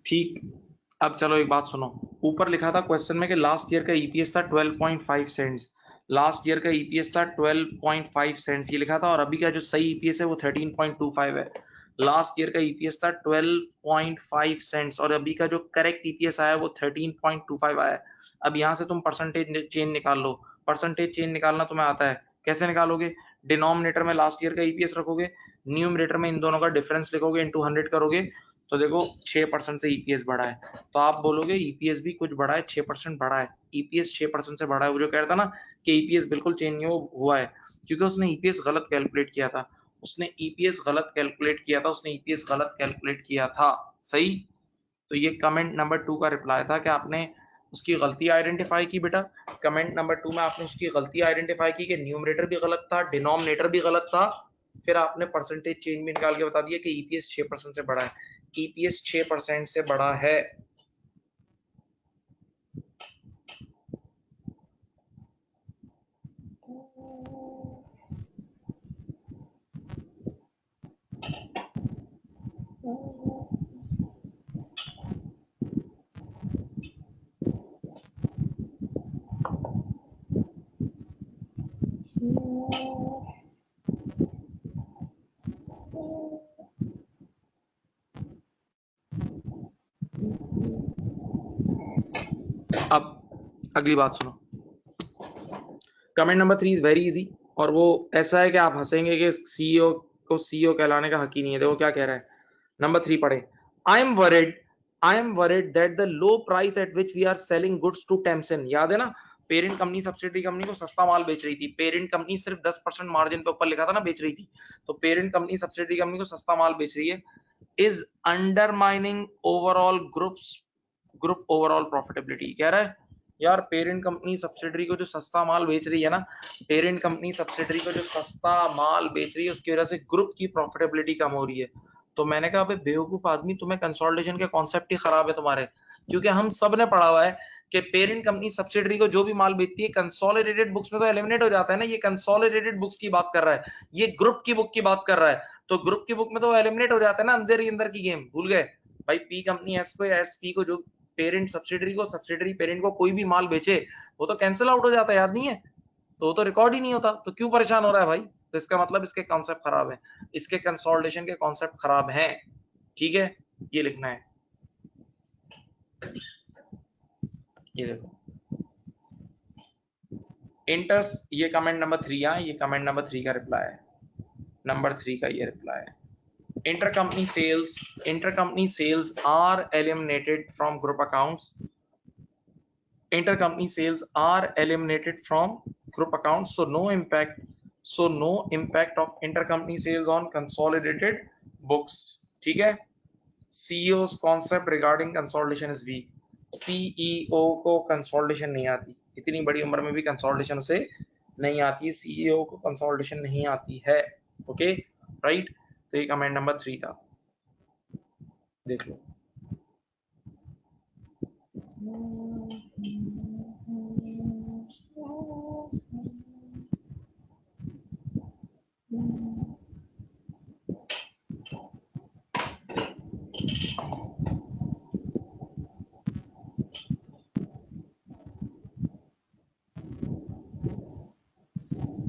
ठीक, अब चलो एक बात सुनो, ऊपर लिखा था क्वेश्चन में कि लास्ट ईयर का ईपीएस था 12.5 सेंट्स, लास्ट ईयर का ईपीएस था 12.5 सेंट्स, ये लिखा था, और अभी का जो सही ईपीएस है वो 13.25 है। लास्ट ईयर का ईपीएस था 12.5 सेंट्स और अभी का जो करेक्ट ईपीएस आया वो 13.25 आया है। अब यहाँ से तुम परसेंटेज चेंज निकाल लो, परसेंटेज चेंज निकालना तुम्हें आता है, कैसे निकालोगे, डिनोमिनेटर में लास्ट ईयर का ईपीएस रखोगे, न्यूमरेटर में इन दोनों का डिफरेंस लिखोगे, इनटू 100 करोगे, तो देखो 6% से ईपीएस बढ़ा है, तो आप बोलोगे ईपीएस भी कुछ बढ़ा है, 6% बढ़ा है, ईपीएस 6% से बढ़ा है। वो जो कह रहा था ना कि ईपीएस बिल्कुल चेंज नहीं हुआ है, क्योंकि उसने ईपीएस गलत कैलकुलेट किया था, सही। तो ये कमेंट नंबर 2 का रिप्लाई था कि आपने उसकी गलती आइडेंटिफाई की बेटा, कमेंट नंबर 2 में आपने उसकी गलती आइडेंटिफाई की कि न्यूमरेटर भी गलत था, डिनोमिनेटर भी गलत था, फिर आपने परसेंटेज चेंज भी निकाल के बता दिया कि ईपीएस 6% से बड़ा है, ईपीएस 6% से बड़ा है। अब अगली बात सुनो, comment number 3 is very easy, और वो ऐसा है कि आप हंसेंगे कि सीईओ को सीईओ कहलाने का हक ही नहीं है। देखो क्या कह रहा है, नंबर 3 पढ़े, I am worried that the low price at which we are selling goods to Temson, याद है ना, पेरेंट कंपनी सब्सिडरी कंपनी को सस्ता माल बेच रही थी, पेरेंट कंपनी सिर्फ 10% मार्जिन पे ऊपर लिखा था ना बेच रही थी, तो पेरेंट कंपनी सब्सिडरी कंपनी को सस्ता माल बेच रही है, is undermining overall group overall profitability. कह रहा है यार पेरेंट कंपनी सब्सिडरी को जो सस्ता माल बेच रही है ना, पेरेंट कंपनी सब्सिडरी को जो सस्ता माल बेच रही है उसकी वजह से ग्रुप की प्रॉफिटेबिलिटी कम हो रही है। तो मैंने कहा अबे बेवकूफ आदमी, तुम्हें कंसोलिडेशन के कॉन्सेप्ट ही खराब है तुम्हारे, क्योंकि हम सब ने पढ़ा हुआ है कि पेरेंट कंपनी सब्सिडरी को जो भी माल बेचती है कंसोलिडेटेड बुक्स में तो एलिमिनेट हो जाता है ना, ये कंसोलिडेटेड बुक्स की बात कर रहा है, ये ग्रुप की बुक की बात कर रहा है, तो ग्रुप की बुक में तो एलिमिनेट हो जाता है ना, अंदर ही अंदर की गेम भूल गए भाई। पी कंपनी एस को या एस पी को, जो पेरेंट सब्सिडरी को, सब्सिडरी पेरेंट को कोई भी माल बेचे वो तो कैंसिल आउट हो जाता है, याद नहीं है, तो वो तो रिकॉर्ड ही नहीं होता, तो क्यों परेशान हो रहा है भाई। तो इसका मतलब इसके कॉन्सेप्ट खराब है, इसके कंसोलिडेशन के कॉन्सेप्ट खराब हैं, ठीक है, ये लिखना है। ये देखो इंटर्स, ये कमेंट नंबर 3 है, ये कमेंट नंबर 3 का रिप्लाई है, नंबर 3 का ये रिप्लाई है, intercompany sales are eliminated from group accounts, intercompany sales are eliminated from group accounts, so no impact of intercompany sales on consolidated books, ठीक है। CEO's concept regarding consolidation is weak, CEO को कंसोलिडेशन नहीं आती, इतनी बड़ी उम्र में भी कंसोलिडेशन उसे नहीं आती है, सीईओ को कंसोलिडेशन नहीं आती है। ओके राइट, तो ये कमेंट नंबर 3 था, देख लो।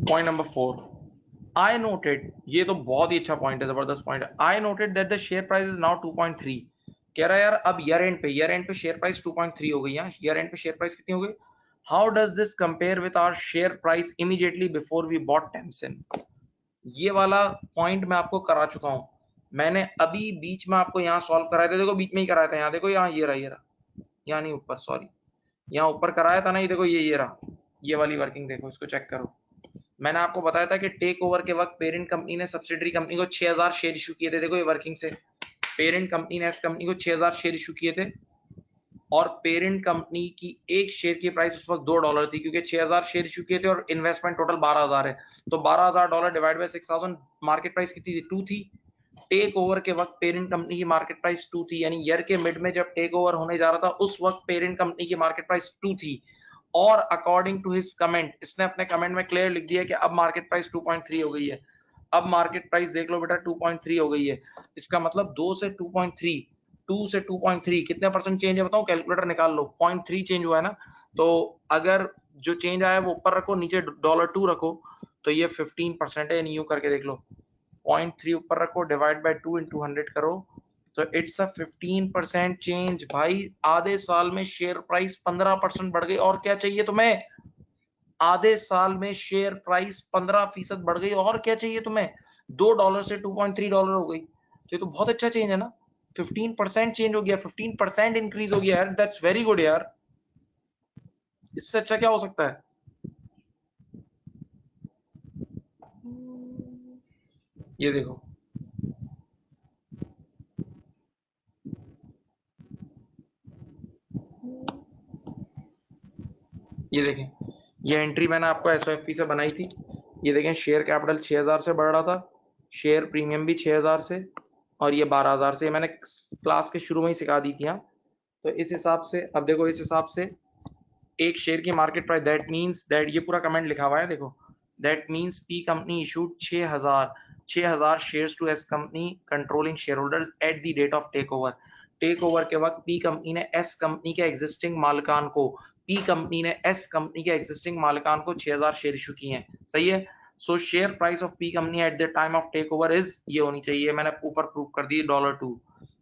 पॉइंट नंबर 4, आई नोटेड, ये तो बहुत ही अच्छा पॉइंट है, जबरदस्त पॉइंट है। I noted that the share price is now 2.3। कह रहा है यार अब ईयर एंड पे शेयर प्राइस 2.3 हो गई है। ईयर एंड पे शेयर प्राइस कितनी हो गई? How does this compare with our share price immediately before we bought Temson? ये वाला पॉइंट मैं आपको करा चुका हूं, मैंने अभी बीच में आपको यहाँ सॉल्व कराया था, देखो बीच में ही कराया था, यहाँ देखो, यहाँ ये रहा, यहाँ नहीं ऊपर, सॉरी, यहाँ ऊपर कराया था ना, ये देखो ये रहा, ये वाली वर्किंग देखो, इसको चेक करो। मैंने आपको बताया था कि टेक ओवर के वक्त पेरेंट कंपनी ने सब्सिडरी कंपनी को 6000 शेयर इशू किए थे, देखो ये वर्किंग से, पेरेंट कंपनी ने इस कंपनी को 6000 शेयर इशू किए थे, और पेरेंट कंपनी की एक शेयर की प्राइस उस वक्त $2 थी, क्योंकि 6000 शेयर इशू किए थे और इन्वेस्टमेंट टोटल 12000 है, तो $12000 डिवाइड बाय 6000, मार्केट प्राइस कितनी थी? 2 थी। टेक ओवर के वक्त पेरेंट कंपनी की मार्केट प्राइस 2 थी, यानी ईयर के मिड में जब टेक ओवर होने जा रहा था उस वक्त पेरेंट कंपनी की मार्केट प्राइस 2 थी। और अकॉर्डिंग टू हिज कमेंट, इसने अपने कमेंट में क्लियर लिख दिया कि अब मार्केट प्राइस 2.3 हो गई है। अब मार्केट प्राइस देख लो बेटा 2.3 हो गई है, इसका मतलब 2 से 2.3, 2 से 2.3 कितने परसेंट चेंज है बताओ, कैलकुलेटर निकाल लो, 0.3 चेंज हुआ है ना। तो अगर जो चेंज आया है वो ऊपर रखो, नीचे $2 रखो, तो ये 15% है, न्यू करके देख लो, 0.3 ऊपर रखो, डिवाइड बाय 2 into 100 करो, तो इट्स अ 15% चेंज। भाई आधे साल में शेयर प्राइस 15% बढ़ गई, और क्या चाहिए तुम्हें? आधे साल में शेयर प्राइस 15% बढ़ गई, और क्या चाहिए तुम्हें? $2 से $2.3 हो गई, तो ये तो बहुत अच्छा चेंज है ना। 15% चेंज हो गया, 15% इंक्रीज हो गया यार, दैट्स वेरी गुड यार, इससे अच्छा क्या हो सकता है? ये देखो, ये देखें, ये एंट्री मैंने आपको एसओएफपी से बनाई थी, ये देखें शेयर कैपिटल 6000 से बढ़ रहा था, शेयर प्रीमियम भी 6000 से, और ये 12000 से, ये मैंने क्लास के शुरू में ही सिखा दी थी। हाँ, तो इस हिसाब से अब देखो, इस हिसाब से एक शेयर की market price, that means that, ये पूरा कमेंट लिखा हुआ है देखो, that means P company issued 6000 shares to S company controlling share holders at the date of take over. Take over के वक्त पी कंपनी ने एस कंपनी के एग्जिस्टिंग मालिकान को, पी कंपनी ने एस कंपनी के एग्जिस्टिंग मालिकान को 6000 शेयर इशू किए हैं, सही है। So share price of P company at the time of take over is, ये होनी चाहिए, मैंने ऊपर प्रूफ कर दी, $2।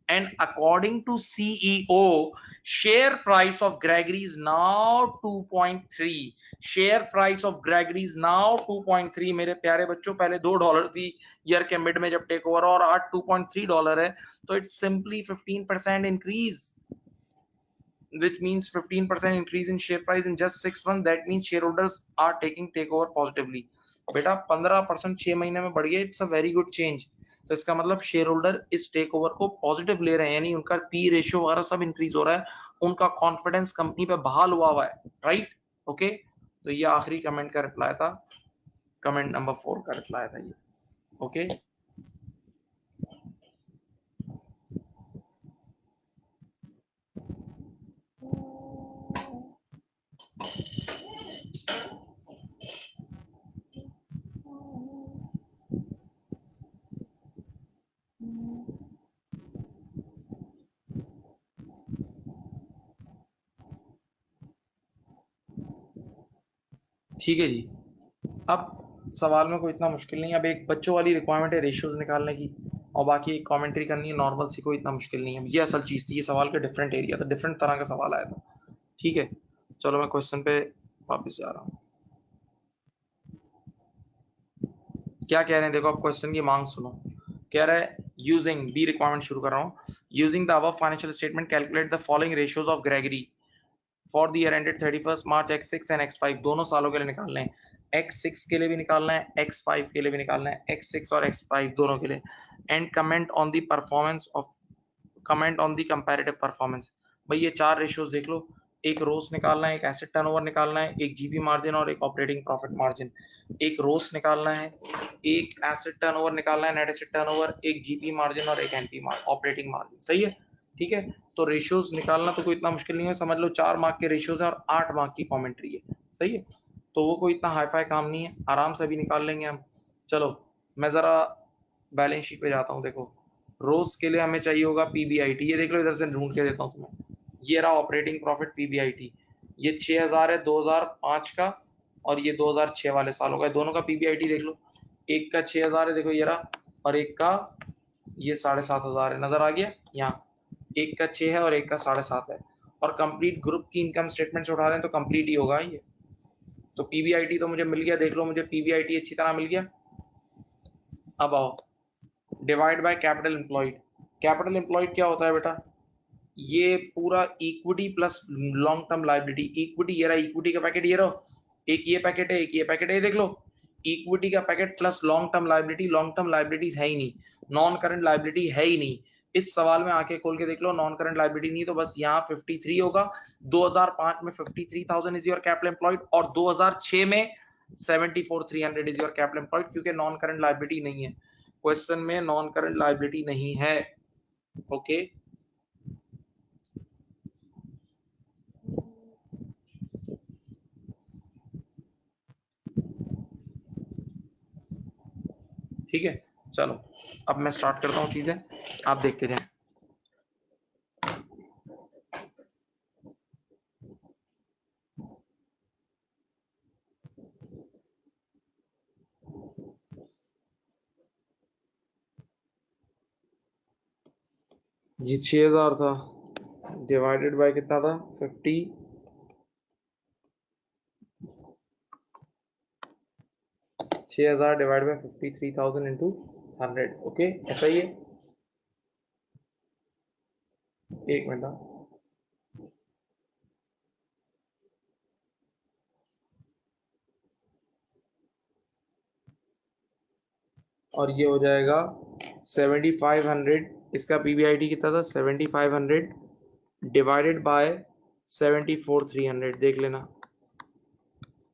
And according to CEO, share price of Gregory is now 2.3, share price of Gregory is now 2.3। मेरे प्यारे बच्चों, पहले $2 थी ईयर के मिड में जब टेक ओवर, और आज $2.3 है, तो it's simply 15% increase, which means 15% increase in share price in just 6 months. That means shareholders are taking takeover positively. बेटा 15% 6 महीने में बढ़ गया, it's a very good change. तो इसका मतलब शेयर होल्डर इस टेक ओवर को पॉजिटिव ले रहे हैं, यानी उनका पी रेशियो वगैरह सब इंक्रीज हो रहा है, उनका कॉन्फिडेंस कंपनी पे बहाल हुआ है, राइट। ओके, तो ये आखिरी कमेंट का रिप्लाई था, कमेंट नंबर 4 का रिप्लाई था ये। ओके, ठीक है जी। अब सवाल में कोई इतना मुश्किल नहीं है, अब एक बच्चों वाली रिक्वायरमेंट है रेशियोज निकालने की, और बाकी एक कमेंट्री करनी है नॉर्मल सी, कोई इतना मुश्किल नहीं है। ये असल चीज थी, ये सवाल का डिफरेंट एरिया था, डिफरेंट तरह का सवाल आया था। ठीक है, चलो मैं क्वेश्चन पे वापस जा रहा हूँ। क्या कह रहे हैं देखो, अब क्वेश्चन की मांग सुनो। कह रहा है यूजिंग बी, रिक्वायरमेंट शुरू कर रहा हूँ, using the above financial statement calculate the following ratios of Gregory for the year ended 31 March X6 and X5, दोनों सालों के लिए निकालना है, X6 के लिए भी निकालना है, X5 के लिए भी निकालना है, X6 और X5 दोनों के लिए। And comment on the performance of, comment on the comparative performance. भाई ये चार रेशियोज देख लो, एक रोस निकालना है, एक एसेट टर्नओवर निकालना है, एक जीपी मार्जिन और एक ऑपरेटिंग प्रॉफिट मार्जिन। एक रोस निकालना है, एक एसेट टर्नओवर निकालना है, नेट एसेट टर्नओवर, एक जीपी मार्जिन और एक एनपी ऑपरेटिंग मार्जिन। सही है, ठीक है। तो रेशियोज निकालना तो कोई इतना मुश्किल नहीं है, समझ लो 4 मार्क के रेशियोज है और 8 मार्क की कॉमेंट्री है। सही है, तो वो कोई इतना हाईफाई काम नहीं है, आराम से भी निकाल लेंगे हम। चलो मैं जरा बैलेंस शीट पे जाता हूँ। देखो रोज के लिए हमें चाहिए होगा पीबीआईटी, ये देख लो, इधर से ढूंढ के देता हूँ तुम्हें। ये रहा ऑपरेटिंग प्रॉफिट पीबीआईटी, ये 6000 है 2005 का और ये 2006 वाले सालों का, दोनों का पीबीआईटी देख लो। एक का 6000 है, देखो ये रहा, और एक का ये 7500 है, नजर आ गया यहाँ। एक का 6 है और एक का 7.5 है, और कंप्लीट ग्रुप की इनकम स्टेटमेंट से उठा रहे हैं तो कंप्लीट ही होगा ये। तो पीबीआईटी तो मुझे मिल गया, देख लो मुझे पीबीआईटी अच्छी तरह मिल गया। अब आओ divide by capital employed. Capital employed क्या होता है बेटा? ये पूरा equity plus long term liability. Equity ये रहा, इक्विटी का पैकेट ये रहो, एक ये पैकेट है, एक ये पैकेट है, ये देख लो। इक्विटी का packet plus long term liability, long term liabilities है ही नहीं, नॉन करंट लाइबिलिटी है ही नहीं। इस सवाल में आंखें खोल के देख लो, नॉन करंट लाइबिलिटी नहीं, तो बस यहाँ 53 होगा। 2005 में 53,000 इज योर कैपिटल एम्प्लॉयड और 2006 में 74,300 इज योर कैपिटल एम्प्लॉयड, क्योंकि नॉन करंट लाइबिलिटी नहीं है, क्वेश्चन में नॉन करंट लाइबिलिटी नहीं है। ओके ठीक है, चलो अब मैं स्टार्ट करता हूँ चीजें, आप देखते जाएं। ये 6000 था, डिवाइडेड बाय कितना था? 50। 6000 डिवाइड बाय 53,000 इंटू 100। ओके, ऐसा ही है। एक मिनट ना। और ये हो जाएगा 7500, इसका पीबीआईटी कितना था? 7500 डिवाइडेड बाय 74,300, देख लेना,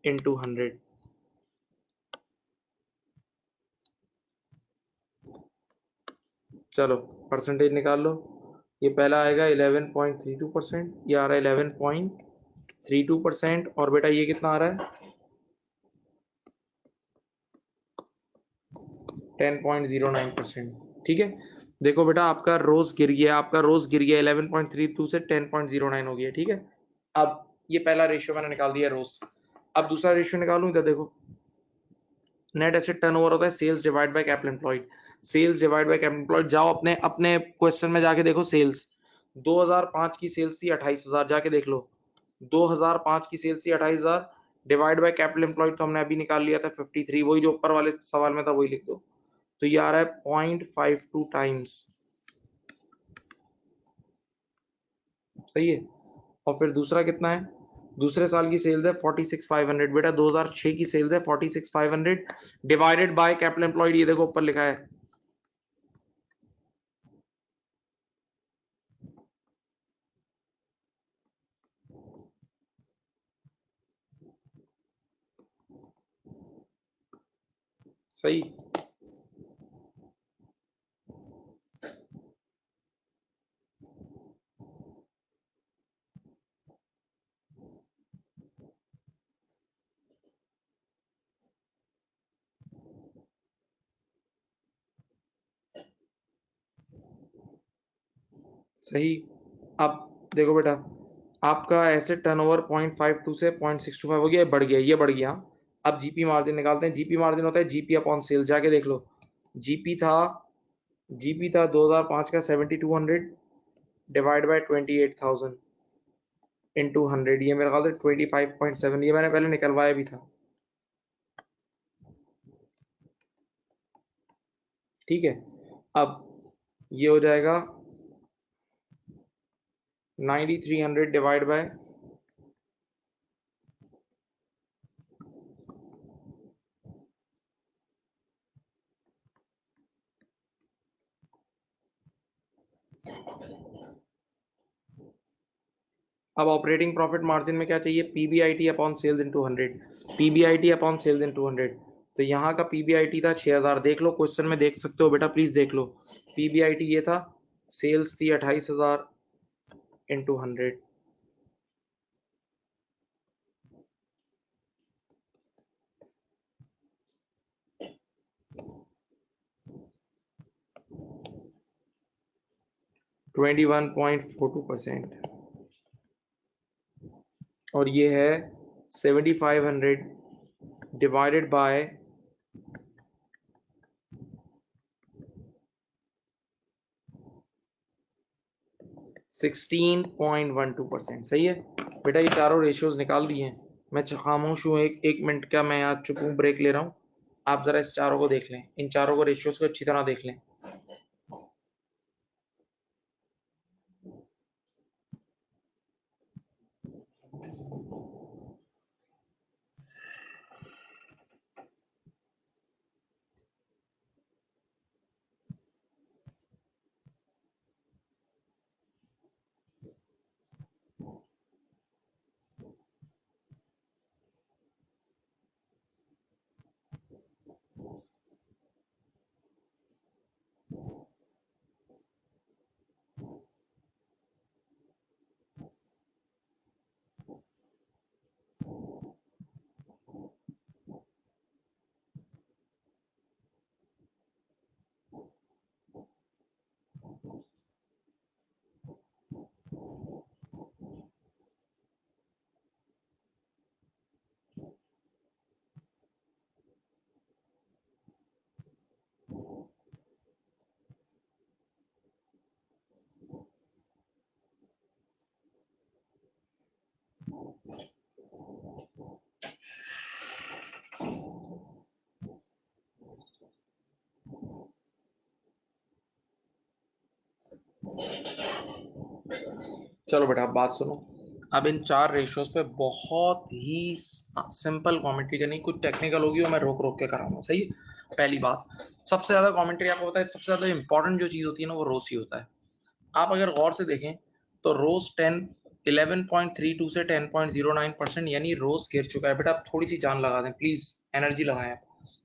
इंटू 100। चलो परसेंटेज निकाल लो। ये पहला आएगा 11.32%, ये आ रहा है 11.32%, और बेटा ये कितना आ रहा है? 10.09%। ठीक है, देखो बेटा आपका रोज गिर गया, आपका रोज गिर गया 11.32 से 10.09 हो गया। ठीक है, अब ये पहला रेशियो मैंने निकाल दिया रोज। अब दूसरा रेशियो निकालूं, इधर देखो, नेट एसेट टर्नओवर होता है sales divide by capital employed. Sales divide by capital employed, जाओ अपने अपने क्वेश्चन में जाके देखो, सेल्स 2005 की सेल्स थी 28,000, जाके देख लो। 2005 की सेल्स थी 28,000, डिवाइड बाय कैपिटल एम्प्लॉयड तो हमने अभी निकाल लिया था 53, वही जो ऊपर वाले सवाल में था वही लिख दो। तो ये आ रहा है 0.52 टाइम्स। सही है, और फिर दूसरा कितना है? दूसरे साल की सेल्स है 46,500, बेटा 2006 की सेल्स है 46,500 डिवाइडेड बाय कैपिटल एम्प्लॉयड, ये देखो ऊपर लिखा है। सही, सही। अब देखो बेटा, आपका एसेट टर्नओवर 0.52 से 0.625 हो गया, बढ़ गया, ये बढ़ गया। अब जीपी मार्जिन निकालते हैं। जीपी मार्जिन होता है जीपी अपॉन सेल, जाके देख लो। जीपी था जीपी था 2005 का 7200 डिवाइड बाय 28,000 इंटू 100, ये मेरा ख्याल से 25.7, ये मैंने पहले निकलवाया भी था। ठीक है, अब ये हो जाएगा 9300 डिवाइड बाय, अब ऑपरेटिंग प्रॉफिट मार्जिन में क्या चाहिए, PBIT upon sales into 100, PBIT upon sales into 100। तो यहाँ का पीबीआईटी था 6000, देख लो क्वेश्चन में देख सकते हो बेटा, प्लीज देख लो। पीबीआईटी ये था, सेल्स थी 28000 इंटू 100। %21.42 और ये है 7500 डिवाइडेड बाय 16.12%। सही है बेटा, ये चारों रेशियोज निकाल दिए हैं। मैं खामोश हूँ एक मिनट का, मैं आज चुप हूँ, ब्रेक ले रहा हूँ। आप जरा इस चारों को देख लें, इन चारों को रेशियोज को अच्छी तरह देख लें। चलो बेटा, अब बात सुनो। अब इन चार रेशियोज पे बहुत ही सिंपल कमेंट्री करनी, कुछ टेक्निकल होगी और मैं रोक रोक के कराऊंगा। सही है। पहली बात, सबसे ज्यादा कमेंट्री आपको पता है, सबसे ज्यादा इंपॉर्टेंट जो चीज होती है ना, वो रोस ही होता है। आप अगर गौर से देखें तो रोज 11.32 से 10.09%, यानी रोज गिर चुका है। बेटा आप थोड़ी सी जान लगा दें प्लीज, एनर्जी लगाएं आप,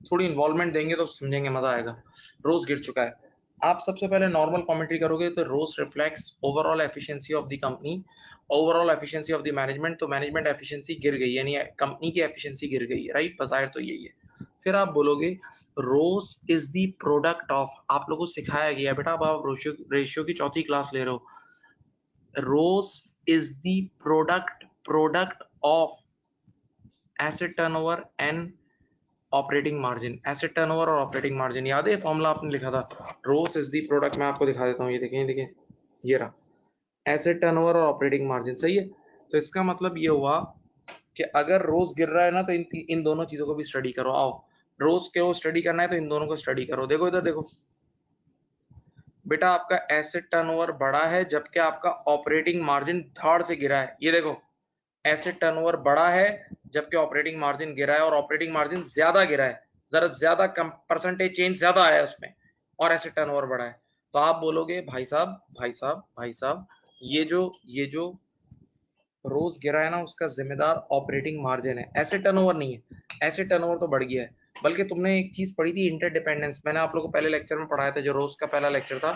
थोड़ी इन्वॉल्वमेंट देंगे तो समझेंगे, मजा आएगा। रोज गिर चुका है। आप सबसे पहले नॉर्मल कमेंट्री करोगे तो ROS reflects overall efficiency of the company, overall efficiency of the management. तो मैनेजमेंट एफिशिएंसी गिर गई, यानी कंपनी की एफिशिएंसी गिर गई है, राइट, बजाय तो यही है। फिर आप बोलोगे रोस इज द प्रोडक्ट ऑफ, आप लोगों को सिखाया गया बेटा, अब आप रेशियो की चौथी क्लास ले रहे हो। ROS is the product of asset turnover and operating margin. Asset turnover और ऑपरेटिंग मार्जिन याद है, फॉर्मूला आपने लिखा था, रोस इज द प्रोडक्ट। मैं आपको दिखा देता हूँ, ये देखें देखें, ये रहा एसेट टर्नओवर और ऑपरेटिंग मार्जिन। सही है। तो इसका मतलब ये हुआ कि अगर रोज गिर रहा है ना, तो इन दोनों चीजों को भी स्टडी करो। आओ, रोज को स्टडी करना है तो इन दोनों को स्टडी करो। देखो इधर देखो बेटा, आपका एसेट टर्नओवर बढ़ा है जबकि आपका ऑपरेटिंग मार्जिन धाड़ से गिरा है। ये देखो, एसेट टर्नओवर बढ़ा है जबकि ऑपरेटिंग मार्जिन गिरा है, और ऑपरेटिंग मार्जिन ज्यादा गिरा है, जरा ज्यादा कम परसेंटेज चेंज ज्यादा आया है उसमें, और एसेट टर्नओवर बढ़ा है। तो आप बोलोगे भाई साहब भाई साहब भाई साहब, ये जो रोज गिरा है ना, उसका जिम्मेदार ऑपरेटिंग मार्जिन है, एसेट टर्नओवर नहीं है। एसेट टर्नओवर तो बढ़ गया है। बल्कि तुमने एक चीज पढ़ी थी, इंटरडिपेंडेंस, मैंने आप लोगों को पहले लेक्चर में पढ़ाया था, जो रोज का पहला लेक्चर था,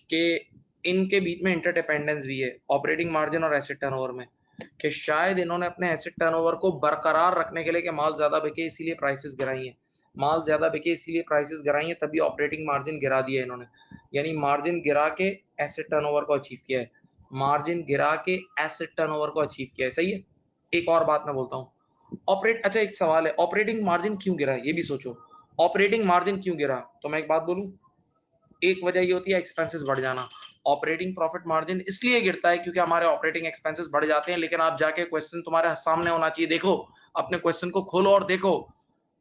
कि इनके बीच में इंटरडिपेंडेंस भी है, ऑपरेटिंग मार्जिन और एसेट टर्नओवर में, कि शायद इन्होंने अपने एसेट टर्नओवर को बरकरार रखने के लिए, कि माल ज्यादा बिके इसीलिए प्राइसेस गिराई हैं, माल ज्यादा बिके इसीलिए प्राइसेस गिराई हैं, तभी ऑपरेटिंग मार्जिन गिरा दिया इन्होंने। यानी मार्जिन गिरा के एसेट टर्नओवर को अचीव किया है, मार्जिन गिरा के एसेट टर्नओवर को अचीव किया है। सही है। एक और बात मैं बोलता हूँ, अच्छा एक सवाल है, ऑपरेटिंग मार्जिन क्यों गिरा, ये भी सोचो। ऑपरेटिंग मार्जिन क्यों गिरा, तो मैं एक बात बोलूं, एक वजह ये होती है एक्सपेंसेस बढ़ जाना। ऑपरेटिंग प्रॉफिट मार्जिन इसलिए गिरता है क्योंकि हमारे ऑपरेटिंग एक्सपेंसेस बढ़ जाते हैं। लेकिन आप जाके क्वेश्चन तुम्हारे सामने होना चाहिए, देखो अपने क्वेश्चन को खोलो और देखो,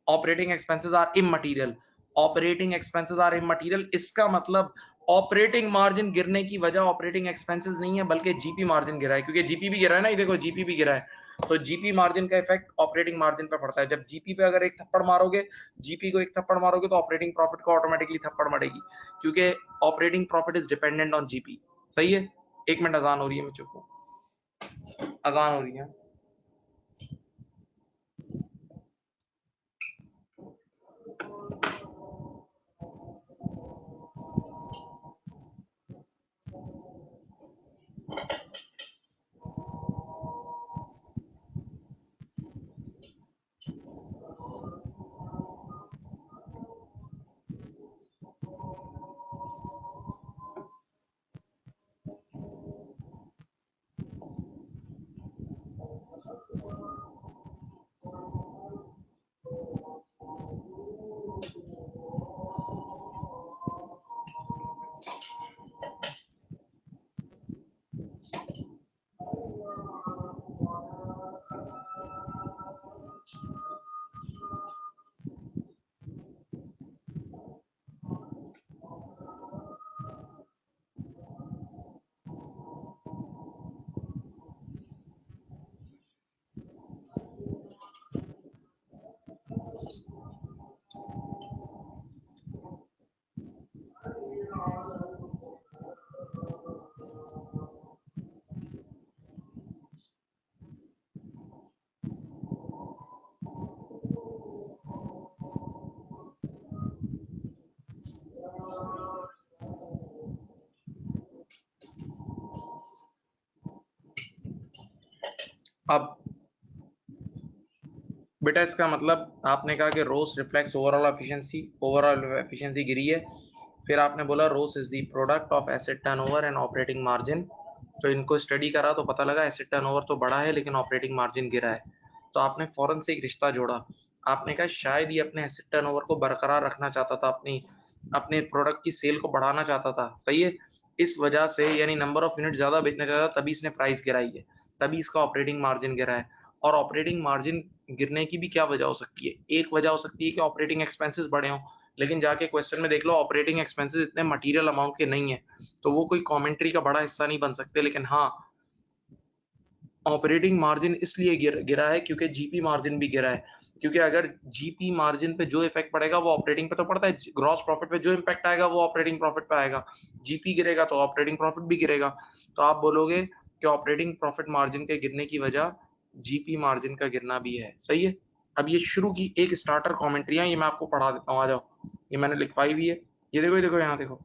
operating expenses are immaterial, operating expenses are immaterial. इसका मतलब ऑपरेटिंग मार्जिन गिरने की वजह ऑपरेटिंग एक्सपेंसेस नहीं है, बल्कि जीपी मार्जिन गिरा है, क्योंकि जीपी भी गिरा है ना, ये देखो जीपी भी गिरा है। तो जीपी मार्जिन का इफेक्ट ऑपरेटिंग मार्जिन पे पड़ता है। जब जीपी पे अगर एक थप्पड़ मारोगे, जीपी को एक थप्पड़ मारोगे, तो ऑपरेटिंग प्रॉफिट को ऑटोमेटिकली थप्पड़ मारेगी, क्योंकि operating profit is dependent on GP. सही है। एक मिनट, अजान हो रही है, मैं चुप हूँ। अजान हो रही है। अब बेटा इसका मतलब आपने कहा कि रोस रिफ्लेक्ट्स ओवरऑल एफिशिएंसी गिरी है। फिर आपने बोला ROS is the product of asset turnover and operating margin. तो इनको स्टडी करा तो पता लगा एसेट टर्नओवर तो बढ़ा है लेकिन ऑपरेटिंग मार्जिन गिरा है। तो आपने फौरन से एक रिश्ता जोड़ा। आपने कहा शायद ये अपने एसेट टर्नओवर को बरकरार रखना चाहता था, अपने प्रोडक्ट की सेल को बढ़ाना चाहता था। सही है, इस वजह से यानी नंबर ऑफ यूनिट ज्यादा बेचना चाहता था, तभी इसने प्राइस गिराई है, तभी इसका ऑपरेटिंग मार्जिन गिरा है। और ऑपरेटिंग मार्जिन गिरने की भी क्या वजह हो सकती है? एक वजह हो सकती है कि ऑपरेटिंग एक्सपेंसेस बढ़े हों, लेकिन जाके क्वेश्चन में देख लो ऑपरेटिंग एक्सपेंसेस इतने मटेरियल अमाउंट के नहीं है, तो वो कोई कमेंट्री का बड़ा हिस्सा नहीं बन सकते। लेकिन हाँ, ऑपरेटिंग मार्जिन इसलिए गिरा है क्योंकि जीपी मार्जिन भी गिरा है। क्योंकि अगर जीपी मार्जिन पे जो इफेक्ट पड़ेगा वो ऑपरेटिंग पे तो पड़ता है, ग्रॉस प्रॉफिट पे जो इम्पैक्ट आएगा वो ऑपरेटिंग प्रॉफिट पे आएगा। जीपी गिरेगा तो ऑपरेटिंग प्रॉफिट भी गिरेगा। तो आप बोलोगे कि ऑपरेटिंग प्रॉफिट मार्जिन के गिरने की वजह जीपी मार्जिन का गिरना भी है। सही है। अब ये शुरू की एक स्टार्टर कॉमेंट्री है, ये मैं आपको पढ़ा देता हूँ, आ जाओ। ये मैंने लिखवाई भी है, ये देखो यहाँ देखो,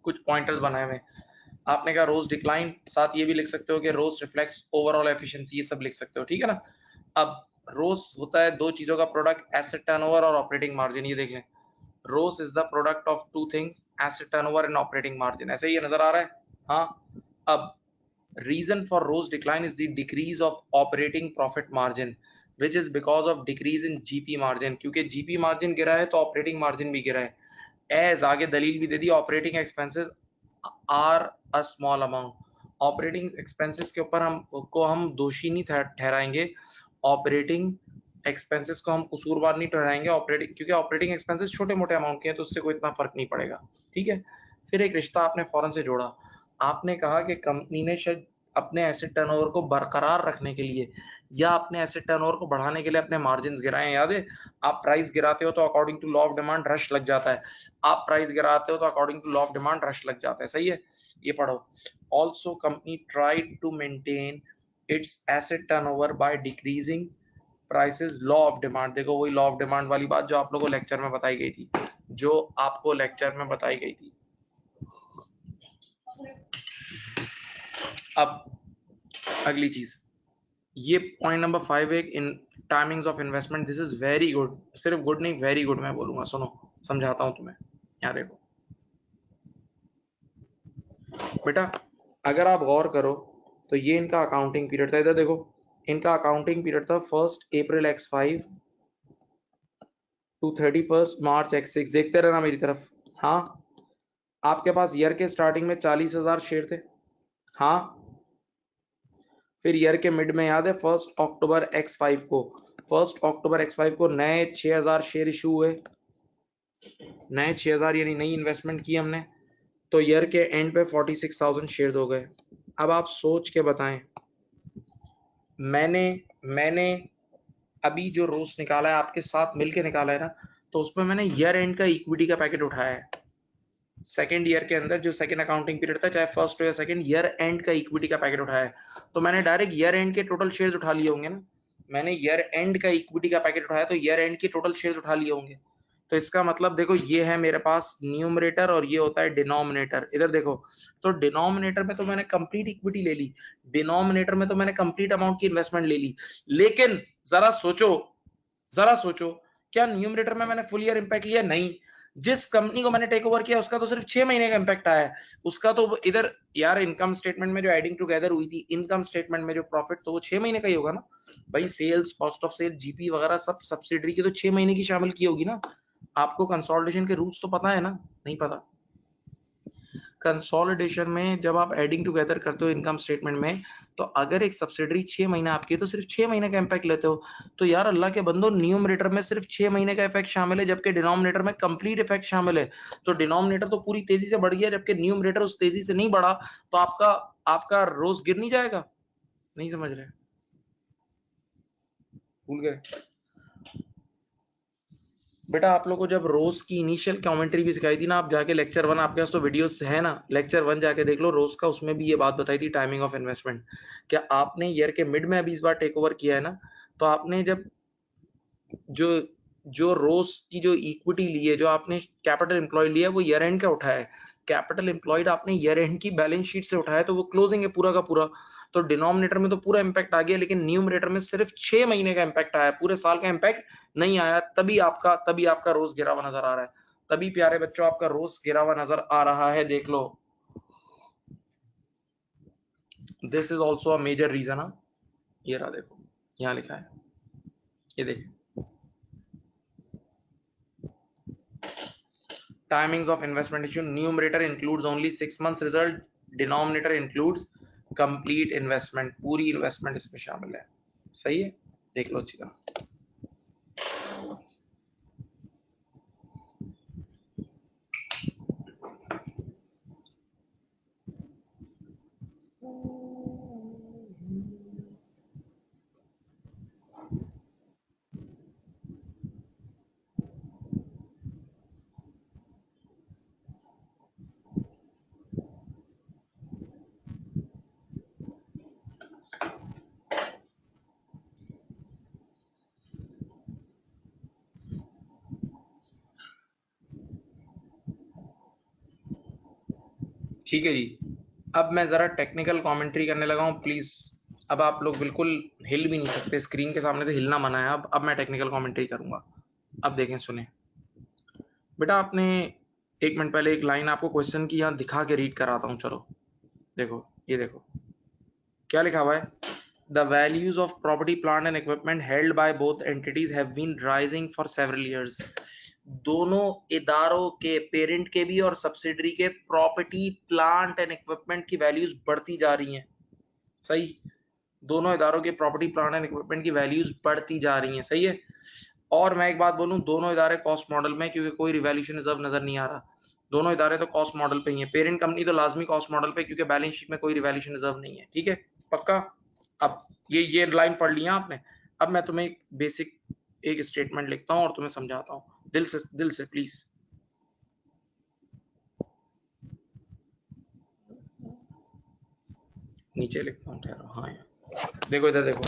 कुछ पॉइंटर्स बनाए हुए हैं। आपने कहा रोज डिक्लाइन, साथ ये भी लिख सकते हो कि रोज रिफ्लेक्ट्स ओवरऑल एफिशिएंसी, ये सब लिख सकते हो, ठीक है ना। अब रोज होता है दो चीजों का प्रोडक्ट, एसेट टर्नओवर और ऑपरेटिंग मार्जिन। ये देख लें, ROS is the product of two things, asset turnover and operating margin. ऐसे ही ये नजर आ रहा है। हाँ, अब reason for ROS decline is the decrease of operating profit margin, which is because of decrease in GP margin। क्योंकि GP margin गिरा है तो ऑपरेटिंग मार्जिन भी गिरा है। एज आगे दलील भी दे दी, operating expenses are a small amount. Operating expenses के ऊपर हम दोषी नहीं ठहराएंगे, ऑपरेटिंग एक्सपेंसेस को हम कसूरवार नहीं ठहराएंगे, ऑपरेटिंग, क्योंकि ऑपरेटिंग एक्सपेंसेस छोटे मोटे अमाउंट के हैं तो उससे कोई इतना फर्क नहीं पड़ेगा। ठीक है। फिर एक रिश्ता आपने फौरन से जोड़ा। आपने कहा कि कंपनी ने शायद अपने एसेट टर्नओवर को बरकरार रखने के लिए या अपने एसेट टर्नओवर को बढ़ाने के लिए अपने मार्जिन गिराए। याद है, आप प्राइस गिराते हो तो according to law of demand rush लग जाता है, आप प्राइस गिराते हो तो according to law of demand rush लग जाता है। सही है, ये पढ़ो। Also company tried to maintain its asset turnover by decreasing prices, law of demand. देखो वही लॉ ऑफ डिमांड वाली बात जो आप लोगों को लेक्चर में बताई गई थी, जो आपको लेक्चर में बताई गई थी। अब अगली चीज, ये पॉइंट नंबर 5 है, in timings of investment. This is very good, सिर्फ गुड नहीं वेरी गुड मैं बोलूंगा। सुनो, समझाता हूं तुम्हें। यहाँ देखो बेटा, अगर आप गौर करो तो ये इनका अकाउंटिंग पीरियड था। इधर देखो, इनका अकाउंटिंग पीरियड था 1 अप्रैल X5 टू 31 मार्च X6। देखते रहना मेरी तरफ। हाँ, आपके पास ईयर के स्टार्टिंग में 40,000 शेयर थे। हाँ, फिर ईयर के मिड में याद है 1 अक्टूबर X5 को नए 6,000 शेयर इशू हुए। नए 6,000 यानी नई इन्वेस्टमेंट की हमने, तो ईयर के एंड पे 46,000 शेयर हो गए। अब आप सोच के बताएं, मैंने अभी जो रोज निकाला है आपके साथ मिलके निकाला है ना, तो उसमें मैंने ईयर एंड का इक्विटी का पैकेट उठाया है। सेकेंड ईयर के अंदर जो सेकेंड अकाउंटिंग पीरियड था, चाहे फर्स्ट हो या सेकेंड, ईयर एंड का इक्विटी का पैकेट उठाया है, तो मैंने डायरेक्ट ईयर एंड के टोटल शेयर्स उठा लिए होंगे ना। मैंने ईयर एंड का इक्विटी का पैकेट उठाया तो ईयर एंड के टोटल शेयर्स उठा लिए होंगे। तो इसका मतलब देखो, ये है मेरे पास न्यूमरेटर और ये होता है डिनोमिनेटर। इधर देखो, तो डिनोमिनेटर में तो मैंने कंप्लीट इक्विटी ले ली, डिनोमिनेटर में तो मैंने कंप्लीट अमाउंट की इन्वेस्टमेंट ले ली। लेकिन जरा सोचो, जरा सोचो, क्या न्यूमरेटर में मैंने फुल ईयर इंपैक्ट लिया? नहीं। जिस कंपनी को मैंने टेक ओवर किया उसका तो सिर्फ 6 महीने का इंपैक्ट आया है। उसका तो इधर यार इनकम स्टेटमेंट में जो एडिंग टुगेदर हुई थी, इनकम स्टेटमेंट में जो प्रॉफिट, तो वो 6 महीने का ही होगा ना भाई। Sales, cost of sale, GP वगैरह सब सब्सिडरी की तो 6 महीने की शामिल की होगी ना। आपको कंसोलिडेशन के रूल्स तो पता है ना? नहीं पता? कंसोलिडेशन में जब आप एडिंग टुगेदर करते हो इनकम स्टेटमेंट में, तो अगर एक सब्सिडरी 6 महीने आपकी है तो सिर्फ 6 महीने का इंपैक्ट लेते हो। तो यार अल्लाह के बंदो, न्यूमरेटर में सिर्फ 6 महीने का इफेक्ट शामिल है, जबकि डिनोमिनेटर में कंप्लीट इफेक्ट शामिल है। तो डिनोमिनेटर तो पूरी तेजी से बढ़ गया, जबकि न्यूमरेटर उस तेजी से नहीं बढ़ा। तो आपका आपका रोज गिर नहीं जाएगा? नहीं समझ रहे? भूल गए? बेटा आप लोग को जब रोज की इनिशियल कमेंट्री भी सिखाई थी ना, आप जाके लेक्चर 1, आपके पास तो वीडियोस है ना, लेक्चर 1 जाके देख लो रोज का, उसमें भी ये बात बताई थी, टाइमिंग ऑफ इन्वेस्टमेंट। क्या आपने ईयर के मिड में अभी इस बार टेक ओवर किया है ना, तो आपने जब जो जो रोज की जो इक्विटी ली है, जो आपने कैपिटल एम्प्लॉयड लिया है, वो ईयर एंड का उठाया है। कैपिटल एम्प्लॉयड आपने ईयर एंड की बैलेंस शीट से उठाया, तो वो क्लोजिंग है पूरा का पूरा। तो डिनोमिनेटर में तो पूरा इंपैक्ट आ गया, लेकिन न्यूमरेटर में सिर्फ 6 महीने का इंपैक्ट आया, पूरे साल का इंपैक्ट नहीं आया। तभी आपका रोज गिरा हुआ नजर आ रहा है। तभी प्यारे बच्चों आपका रोज गिरा हुआ नजर आ रहा है, देख लो। This is also a major reason. ये रहा, देखो यहाँ लिखा है, ये देखिए, timings of investment issue, numerator includes only 6 months result, denominator includes complete investment, पूरी इन्वेस्टमेंट इसमें शामिल है। सही है, देख लो अच्छी तरह। ठीक है जी, अब मैं जरा टेक्निकल कमेंट्री करने लगा हूँ, प्लीज। अब आप लोग बिल्कुल हिल भी नहीं सकते, स्क्रीन के सामने से हिलना मना है। अब मैं टेक्निकल कमेंट्री करूंगा। अब देखें, सुने बेटा, आपने 1 मिनट पहले एक लाइन आपको क्वेश्चन की यहाँ दिखा के रीड कराता हूँ, चलो देखो, ये देखो क्या लिखा हुआ है। The values of property, plant and equipment held by both entities have been rising for several years. दोनों इदारों के, पेरेंट के भी और सब्सिडरी के, प्रॉपर्टी, प्लांट एंड इक्विपमेंट की वैल्यूज बढ़ती जा रही हैं। सही, दोनों इदारों के प्रॉपर्टी, प्लांट एंड इक्विपमेंट की वैल्यूज बढ़ती जा रही हैं। सही है। और मैं एक बात बोलूं, दोनों इदारे कॉस्ट मॉडल में, क्योंकि कोई रिवैल्यूएशन रिजर्व नजर नहीं आ रहा। दोनों इदारे तो कॉस्ट मॉडल पे ही है। पेरेंट कंपनी तो लाजमी कॉस्ट मॉडल पे, क्योंकि बैलेंस शीट में कोई रिवैल्यूएशन रिजर्व नहीं है। ठीक है, पक्का? अब ये लाइन पढ़ लिया आपने। अब मैं तुम्हें एक बेसिक एक स्टेटमेंट लिखता हूँ और तुम्हें समझाता हूँ, दिल से प्लीज। नीचे लिखता हूँ, ठहरो, हाँ यार देखो, इधर देखो,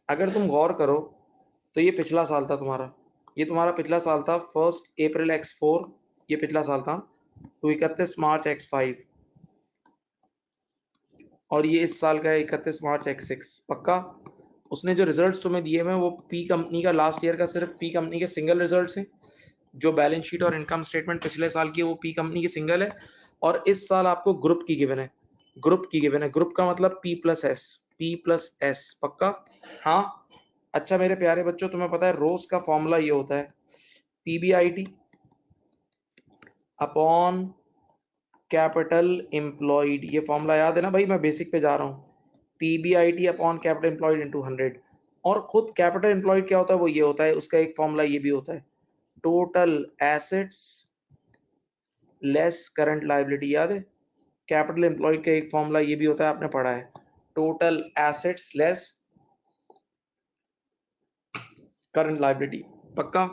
अगर तुम गौर करो तो ये पिछला साल था तुम्हारा, ये तुम्हारा पिछला साल था, 1 अप्रैल X4, ये पिछला साल था, तो 31 मार्च X5, और ये इस साल का है 31 मार्च X6। पक्का? उसने जो रिजल्ट्स तुम्हें दिए हैं वो पी कंपनी का लास्ट ईयर का, सिर्फ पी कंपनी के सिंगल रिजल्ट्स हैं। जो बैलेंस शीट और इनकम स्टेटमेंट पिछले साल की है वो पी कंपनी की सिंगल है, और इस साल आपको ग्रुप की गिवन है। ग्रुप की गिवन है, ग्रुप का मतलब P+S, P+S। पक्का? हाँ। अच्छा मेरे प्यारे बच्चों, तुम्हें पता है रोज का फॉर्मूला ये होता है, PBIT अपॉन कैपिटल एम्प्लॉयड। ये फॉर्मूला याद है ना भाई? मैं बेसिक पे जा रहा हूँ। PBIT upon capital employed into 100। और खुद कैपिटल एम्प्लॉयड क्या होता है? वो ये होता है, उसका एक फॉर्मूला ये भी होता है, total assets less current liability. याद है? कैपिटल एम्प्लॉयड का एक फॉर्मूला ये भी होता है, आपने पढ़ा है, total assets less current liability. पक्का?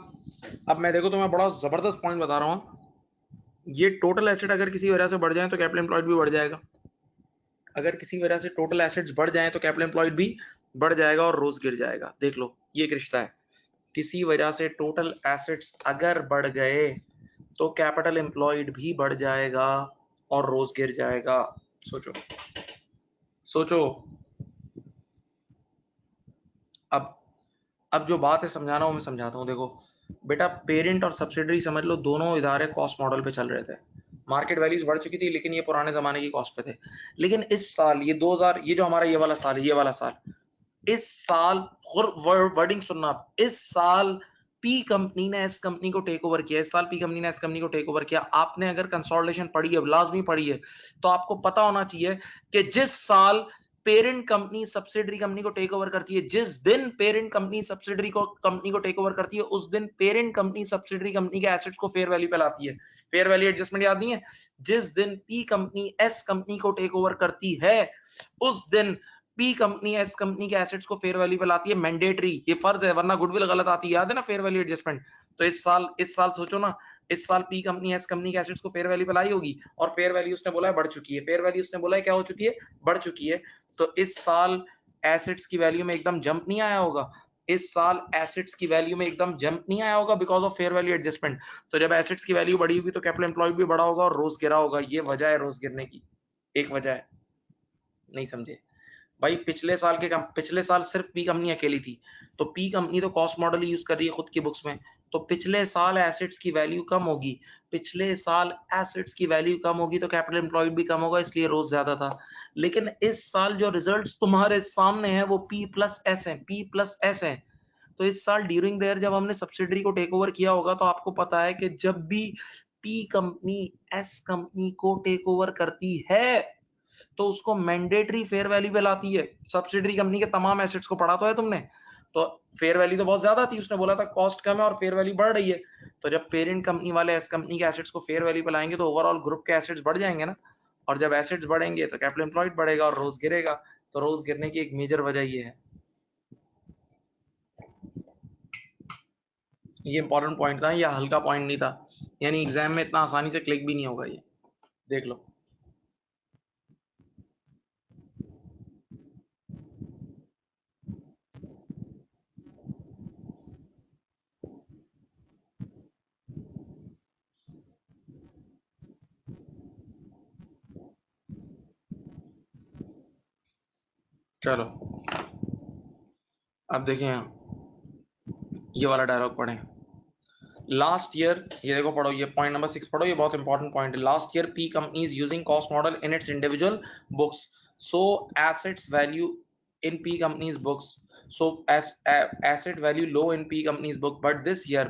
अब मैं देखो तुम्हें बड़ा जबरदस्त पॉइंट बता रहा हूँ। ये टोटल एसेट अगर किसी वजह से बढ़ जाए तो कैपिटल एम्प्लॉयड भी बढ़ जाएगा, अगर किसी वजह से टोटल एसेट्स बढ़ जाए तो कैपिटल एम्प्लॉयड भी बढ़ जाएगा और रोज गिर जाएगा। देख लो ये एक रिश्ता है, किसी वजह से टोटल एसेट्स अगर बढ़ गए तो कैपिटल एम्प्लॉयड भी बढ़ जाएगा और रोज गिर जाएगा। सोचो सोचो। अब जो बात है समझाना वो मैं समझाता हूँ। देखो बेटा, पेरेंट और सब्सिडरी समझ लो, दोनों इदारे कॉस्ट मॉडल पे चल रहे थे। मार्केट वैल्यूज बढ़ चुकी थी लेकिन ये पुराने जमाने की कॉस्ट पे थे। लेकिन इस साल ये 2000, ये जो हमारा ये वाला साल है, ये वाला साल, इस साल वर्डिंग सुनना, इस साल पी कंपनी ने एस कंपनी को टेक ओवर किया, इस साल पी कंपनी ने एस कंपनी को टेक ओवर किया। आपने अगर कंसोलिडेशन पढ़ी है, लाजमी पढ़ी है, तो आपको पता होना चाहिए कि जिस साल पेरेंट कंपनी सब्सिडरी कंपनी को टेक ओवर करती है, जिस दिन पेरेंट कंपनी सब्सिडरी कंपनी को टेक ओवर करती है, उस दिन पेरेंट कंपनी सब्सिडरी कंपनी के एसेट्स को फेयर वैल्यू पे लाती है। फेयर वैल्यू एडजस्टमेंट याद नहीं है? जिस दिन पी कंपनी एस कंपनी को टेक ओवर करती है, उस दिन पी कंपनी एस कंपनी के एसेट्स को फेयर वैल्यू पे लाती है। मैंडेटरी, ये फर्ज है, वरना गुडविल गलत आती है, याद है ना फेयर वैल्यू एडजस्टमेंट। तो इस साल सोचो ना, इस साल पी कंपनी एस कंपनी के एसेट्स को फेयर वैल्यू पे लाई होगी और फेयर वैल्यू उसने बोला है बढ़ चुकी है, फेयर वैल्यू उसने बोला है क्या हो चुकी है, बढ़ चुकी है। तो इस साल एसेट्स की वैल्यू में एकदम जंप नहीं आया होगा, इस साल एसेट्स की वैल्यू में एकदम जंप नहीं आया होगा because of fair value adjustment. तो जब एसेट्स की वैल्यू बढ़ी होगी तो कैपिटल एम्प्लॉयड भी बढ़ा होगा और रोज गिरा होगा। ये वजह है रोज गिरने की, एक वजह है। नहीं समझे भाई? पिछले साल सिर्फ पी कंपनी अकेली थी, तो पी कंपनी तो कॉस्ट मॉडल यूज कर रही है खुद की बुक्स में, तो पिछले साल एसेट्स की वैल्यू कम होगी, पिछले साल एसेट्स की वैल्यू कम होगी तो कैपिटल एम्प्लॉयड भी कम होगा, इसलिए रोज ज्यादा था। लेकिन इस साल जो रिजल्ट्स तुम्हारे सामने हैं वो पी प्लस एस है, पी प्लस एस है। तो इस साल ड्यूरिंग द ईयर जब हमने सब्सिडरी को टेक ओवर किया होगा तो आपको पता है कि जब भी पी कंपनी एस कंपनी को टेक ओवर करती है तो उसको मैंडेटरी फेयर वैल्यू पे लाती है। सब्सिडरी कंपनी के तमाम एसेट्स को पढ़ा तो है तुमने, तो फेयर वैल्यू तो बहुत ज्यादा थी, उसने बोला था कॉस्ट कम है और फेयर वैल्यू बढ़ रही है। तो जब पेरेंट कंपनी वाले एस कंपनी के एसेट्स को फेयर वैल्यू पे लाएंगे तो ओवरऑल ग्रुप के एसेट्स बढ़ जाएंगे ना, और जब एसेट्स बढ़ेंगे तो कैपिटल एम्प्लॉयड बढ़ेगा और रोज गिरेगा। तो रोज गिरने की एक मेजर वजह ये है। ये इंपॉर्टेंट पॉइंट था, ये हल्का पॉइंट नहीं था, यानी एग्जाम में इतना आसानी से क्लिक भी नहीं होगा ये, देख लो। चलो अब देखें ये वाला डायलॉग पढ़ें। लास्ट ईयर, ये देखो पढ़ो, ये पॉइंट नंबर 6 पढ़ो, ये बहुत इंपॉर्टेंट पॉइंट है। Last year P company is using cost model in its individual books, so assets value in P company's books, so as asset value low in P company's book, but this year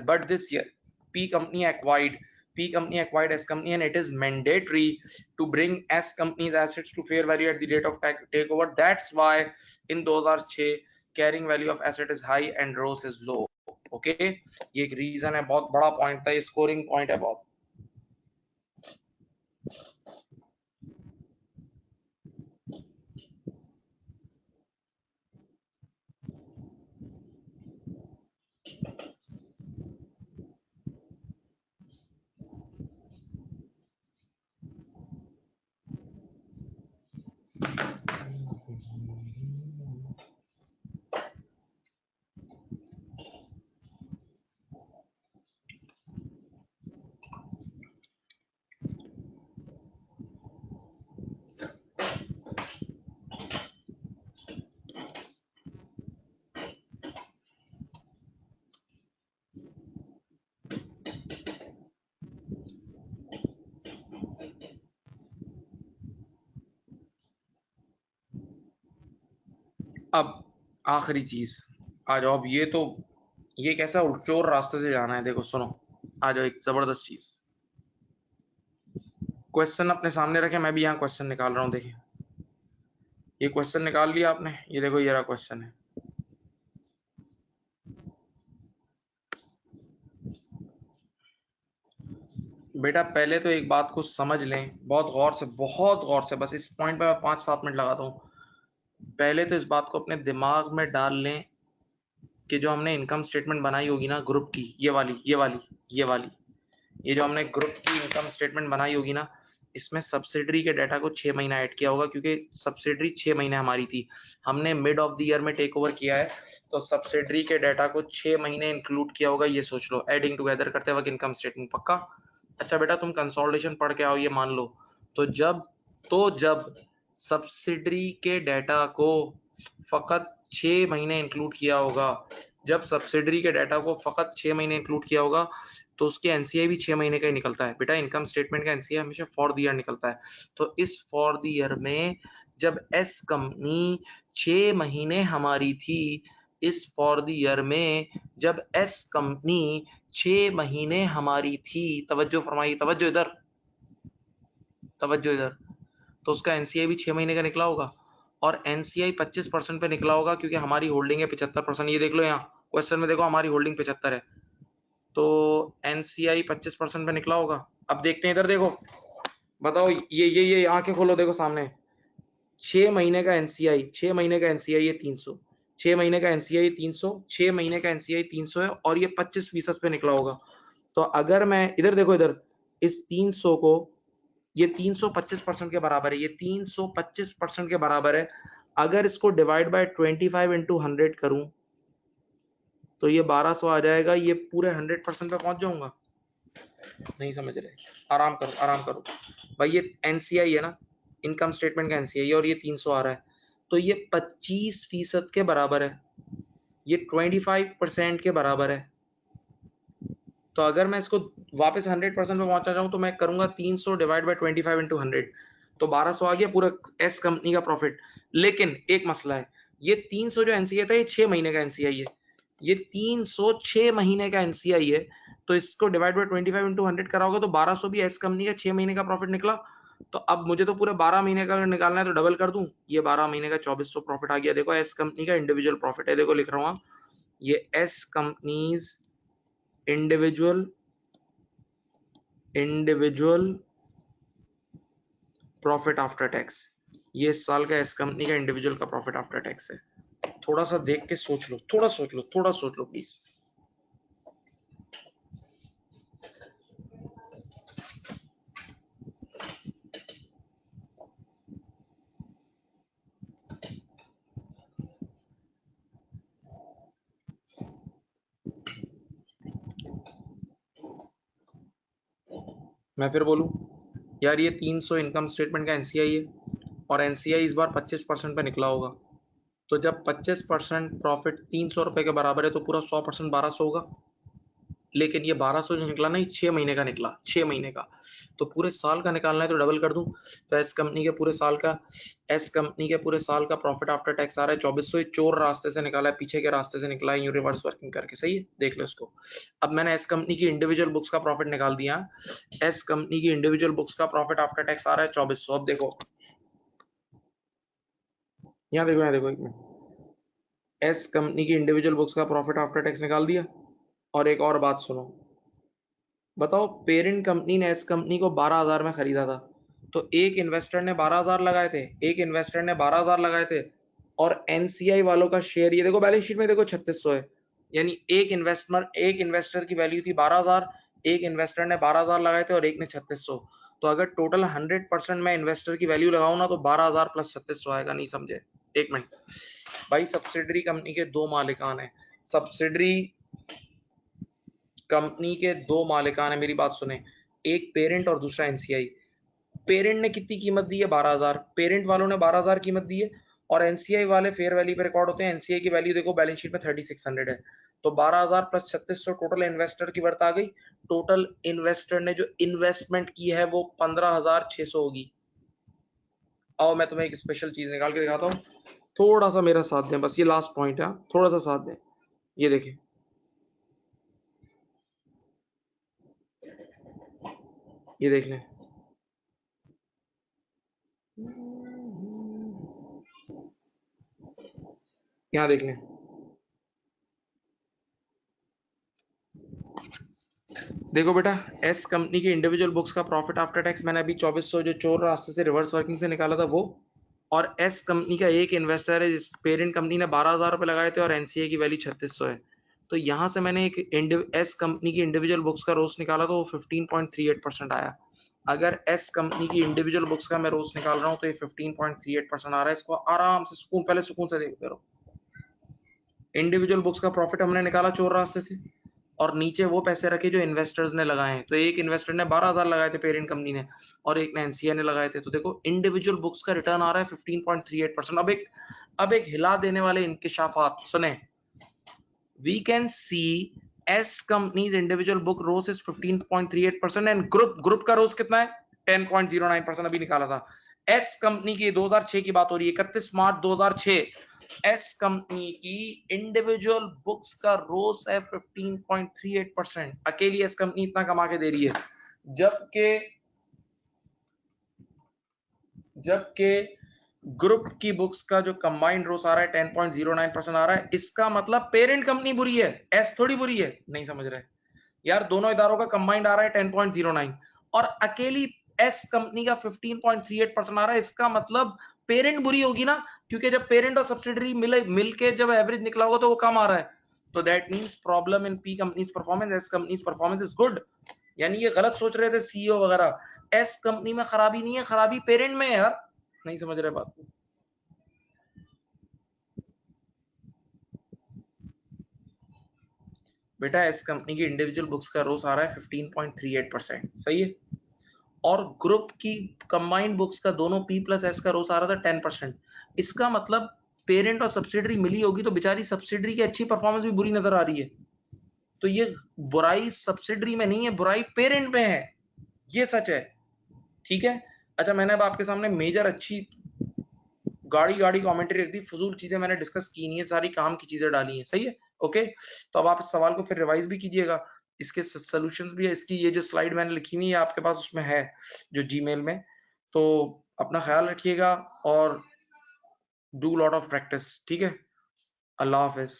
P company acquired S company and it is mandatory to bring S company's assets to fair value at the date of takeover. That's why in 2006 carrying value of asset is high and ROS is low. Okay ये एक रीजन है, बहुत बड़ा पॉइंट था, ये स्कोरिंग पॉइंट है बहुत। अब आखिरी चीज आ जाओ, अब ये कैसा उल्चोर रास्ते से जाना है, देखो सुनो, आ जाओ एक जबरदस्त चीज। क्वेश्चन अपने सामने रखे, मैं भी यहाँ क्वेश्चन निकाल रहा हूँ, देखिए ये क्वेश्चन निकाल लिया आपने, ये देखो ये रहा क्वेश्चन है। बेटा पहले तो एक बात को समझ लें बहुत गौर से, बस इस पॉइंट पे मैं 5-7 मिनट लगाता हूँ। पहले तो इस बात को अपने दिमाग में डाल लें कि जो हमने इनकम स्टेटमेंट बनाई होगी ना ग्रुप की, ये वाली ये जो हमने ग्रुप की इनकम स्टेटमेंट बनाई होगी ना, इसमें सब्सिडरी के डाटा को 6 महीना ऐड किया होगा, क्योंकि सब्सिडरी 6 महीने हमारी थी, हमने मिड ऑफ द ईयर में टेक ओवर किया है, तो सब्सिडरी के डाटा को 6 महीने इंक्लूड किया होगा, ये सोच लो एडिंग टुगेदर करते वक्त इनकम स्टेटमेंट। पक्का? अच्छा बेटा तुम कंसोलिडेशन पढ़ के आओ, ये मान लो। तो जब सब्सिडरी के डाटा को फकत 6 महीने इंक्लूड किया होगा, जब सब्सिडरी के डाटा को फकत 6 महीने इंक्लूड किया होगा, तो उसके एनसीआई भी 6 महीने का ही निकलता है बेटा। इनकम स्टेटमेंट का एनसीआई हमेशा फॉर द ईयर निकलता है। तो इस फॉर द ईयर में जब एस कंपनी 6 महीने हमारी थी, इस फॉर द ईयर में जब एस कंपनी 6 महीने हमारी थी, तवज्जो फरमाइए, तवज्जो इधर, तवज्जो इधर, तो उसका एनसीआई भी 6 महीने का निकला होगा, और एनसीआई 25% पे निकला होगा, क्योंकि हमारी होल्डिंग है 75%। ये देख लो, यहाँ क्वेश्चन में देखो हमारी होल्डिंग 75 है, तो एनसीआई 25% पे निकला होगा। अब देखते हैं, इधर देखो, बताओ, ये आंखें खोलो, देखो सामने, 6 महीने का एनसीआई, 6 महीने का एनसीआई है 300, 6 महीने का एनसीआई 300, 6 महीने का एनसीआई 300 है, और ये 25% पे निकला होगा। तो अगर मैं इधर देखो, इधर इस 300 को, ये 325% के बराबर है, ये 325% के बराबर है। अगर इसको डिवाइड बाय 25 इंटू 100 करूं, तो ये 1200 आ जाएगा। ये पूरे 100% पे पहुंच जाऊंगा? नहीं समझ रहे? आराम करो, आराम करो भाई। ये एनसीआई है ना, इनकम स्टेटमेंट का एनसीआई, और ये 300 आ रहा है, तो ये 25% के बराबर है, ये 25% के बराबर है। तो अगर मैं इसको वापस 100% पे पहुंचना चाहूँ, तो मैं करूंगा 300 डिवाइड बाय 25 इंटू 100, तो 1200 आ गया पूरा एस कंपनी का प्रॉफिट। लेकिन एक मसला है, ये 300 जो एनसीआई था, ये 6 महीने का एनसीआई है, ये 300 6 महीने का एनसीआई है, तो इसको डिवाइड बाय 25 इंटू 100 कराओगे तो 1200 भी एस कंपनी का 6 महीने का प्रॉफिट निकला। तो अब मुझे तो पूरे 12 महीने का निकालना है, तो डबल कर दूं, ये 12 महीने का 2400 प्रॉफिट आ गया। देखो एस कंपनी का इंडिविजुअल प्रॉफिट है, देखो लिख रहा हूँ, ये S companies individual profit after tax, ये इस साल का एस कंपनी का इंडिविजुअल का प्रॉफिट आफ्टर टैक्स है। थोड़ा सा देख के सोच लो, थोड़ा सोच लो, थोड़ा सोच लो प्लीज। मैं फिर बोलूं यार, ये 300 इनकम स्टेटमेंट का एनसीआई है, और एनसीआई इस बार 25% पे निकला होगा, तो जब 25% प्रॉफिट 300 रुपए के बराबर है, तो पूरा 100% 1200 होगा। लेकिन ये 1200 जो निकला ना, ये 6 महीने का निकला, 6 महीने का। तो पूरे साल का निकालना है, तो डबल कर दूं, तो एस कंपनी के पूरे साल का, एस कंपनी के पूरे साल का प्रॉफिट आफ्टर टैक्स आ रहा है 2400। चोर रास्ते से निकाला है, पीछे के रास्ते से निकला है, यूं रिवर्स वर्किंग करके। सही है, देख लो इसको। अब मैंने एस कंपनी की इंडिविजुअल बुक्स का प्रॉफिट निकाल दिया। एस कंपनी की इंडिविजुअल बुक्स का प्रॉफिट आफ्टर टैक्स आ रहा है 2400। अब देखो, यहाँ देखो, यहाँ देखो, एक मिनट, एस कंपनी की इंडिविजुअल बुक्स का प्रॉफिट आफ्टर टैक्स निकाल दिया। और एक और बात सुनो, बताओ, पेरेंट कंपनी ने एस कंपनी को 12,000 में खरीदा था, तो एक इन्वेस्टर ने 12,000 लगाए थे, एक इन्वेस्टर ने 12,000 लगाए थे, और एनसीआई वालों का शेयर, ये देखो बैलेंस शीट में देखो 3600 है। यानी एक इन्वेस्टर की वैल्यू थी 12,000, एक इन्वेस्टर ने 12,000 लगाए थे और एक ने 3600। तो अगर टोटल 100% मैं इन्वेस्टर की वैल्यू लगाऊं ना, तो 12,000 प्लस 3600 आएगा। नहीं समझे? एक मिनट भाई, सब्सिडरी कंपनी के दो मालिकान है, सब्सिडरी कंपनी के दो मालिकान है, मेरी बात सुने, एक पेरेंट और दूसरा एनसीआई। पेरेंट ने कितनी कीमत दी है? 12,000। पेरेंट वालों ने 12,000 कीमत दी है, और एनसीआई वाले फेयर वैल्यू पे रिकॉर्ड होते हैं। एनसीआई की वैल्यू देखो बैलेंस शीट में 3600 है, तो 12,000 प्लस 3600 टोटल इन्वेस्टर की वर्थ आ गई। टोटल इन्वेस्टर ने जो इन्वेस्टमेंट की है वो 15,600 होगी। आओ मैं तुम्हें एक स्पेशल चीज निकाल के दिखाता हूँ, थोड़ा सा मेरा साथ दें, बस ये लास्ट पॉइंट है, थोड़ा सा साथ दें। ये देखिए, ये देख लें, यहाँ देख लें, देखो बेटा, एस कंपनी की इंडिविजुअल बुक्स का प्रॉफिट आफ्टर टैक्स मैंने अभी 2400 जो चोर रास्ते से रिवर्स वर्किंग से निकाला था वो, और एस कंपनी का एक इन्वेस्टर है जिस पेरेंट कंपनी ने 12,000 रुपए लगाए थे, और एनसीए की वैल्यू 3600 है। तो यहां से मैंने एक एस कंपनी की इंडिविजुअल बुक्स का रोस निकाला तो वो 15.38% आया। अगर एस कंपनी की इंडिविजुअल बुक्स का मैं रोस निकाल रहा हूं तो ये 15.38% आ रहा है। इसको आराम से सुकून से देखते रहो। इंडिविजुअल बुक्स का प्रॉफिट हमने निकाला चोर रास्ते से, और नीचे वो पैसे रखे जो इन्वेस्टर्स ने लगाए हैं। तो एक इन्वेस्टर ने 12,000 लगाए थे पेरेंट कंपनी ने, और एक ने एनसीए ने लगाए थे। तो देखो इंडिविजुअल बुक्स का रिटर्न आ रहा है 15.38%। अब एक हिला देने वाले इंकिशाफात सुने। We can see S companies individual book ROS is 15.38% and group का रोस कितना है? 10.09%। अभी निकाला था। एस कंपनी की 2006 की बात हो रही है, 31 मार्च 2006। एस कंपनी की इंडिविजुअल बुक्स का रोस है 15.38%। अकेली एस कंपनी इतना कमा के दे रही है, जबकि ग्रुप की बुक्स का जो कंबाइंड रोस आ रहा है 10.09% आ रहा है। इसका मतलब पेरेंट कंपनी बुरी है, एस थोड़ी बुरी है। नहीं समझ रहे यार, दोनों इदारों का कंबाइंड आ रहा है 10.09 और अकेली एस कंपनी का 15.38% आ रहा है। इसका मतलब पेरेंट बुरी होगी ना, क्योंकि जब पेरेंट और सब्सिडरी मिलके जब एवरेज निकला होगा तो वो कम आ रहा है। तो that means problem in P companies performance, S companies performance is good. यानी ये गलत सोच रहे थे सीईओ वगैरह। एस कंपनी में खराबी नहीं है, खराबी पेरेंट में है यार। नहीं समझ रहे बात को। बेटा एस कंपनी की इंडिविजुअल बुक्स का रोस आ रहा है 15.38%, सही है। और ग्रुप की कंबाइंड बुक्स का दोनों पी प्लस एस का रोस आ रहा था 10%। इसका मतलब पेरेंट और सब्सिडरी मिली होगी तो बेचारी सब्सिडरी की अच्छी परफॉर्मेंस भी बुरी नजर आ रही है। तो ये बुराई सब्सिडरी में नहीं है, बुराई पेरेंट में है, ये सच है। ठीक है। अच्छा, मैंने अब आपके सामने मेजर अच्छी गाड़ी कमेंट्री रख दी, फजूल चीजें मैंने डिस्कस की नहीं है, सारी काम की चीजें डाली हैं, सही है। ओके, तो अब आप इस सवाल को फिर रिवाइज भी कीजिएगा, इसके सॉल्यूशंस भी है। इसकी ये जो स्लाइड मैंने लिखी हुई है आपके पास उसमें है, जो जीमेल में। तो अपना ख्याल रखिएगा और डू लॉट ऑफ प्रैक्टिस। ठीक है, अल्लाह हाफिज।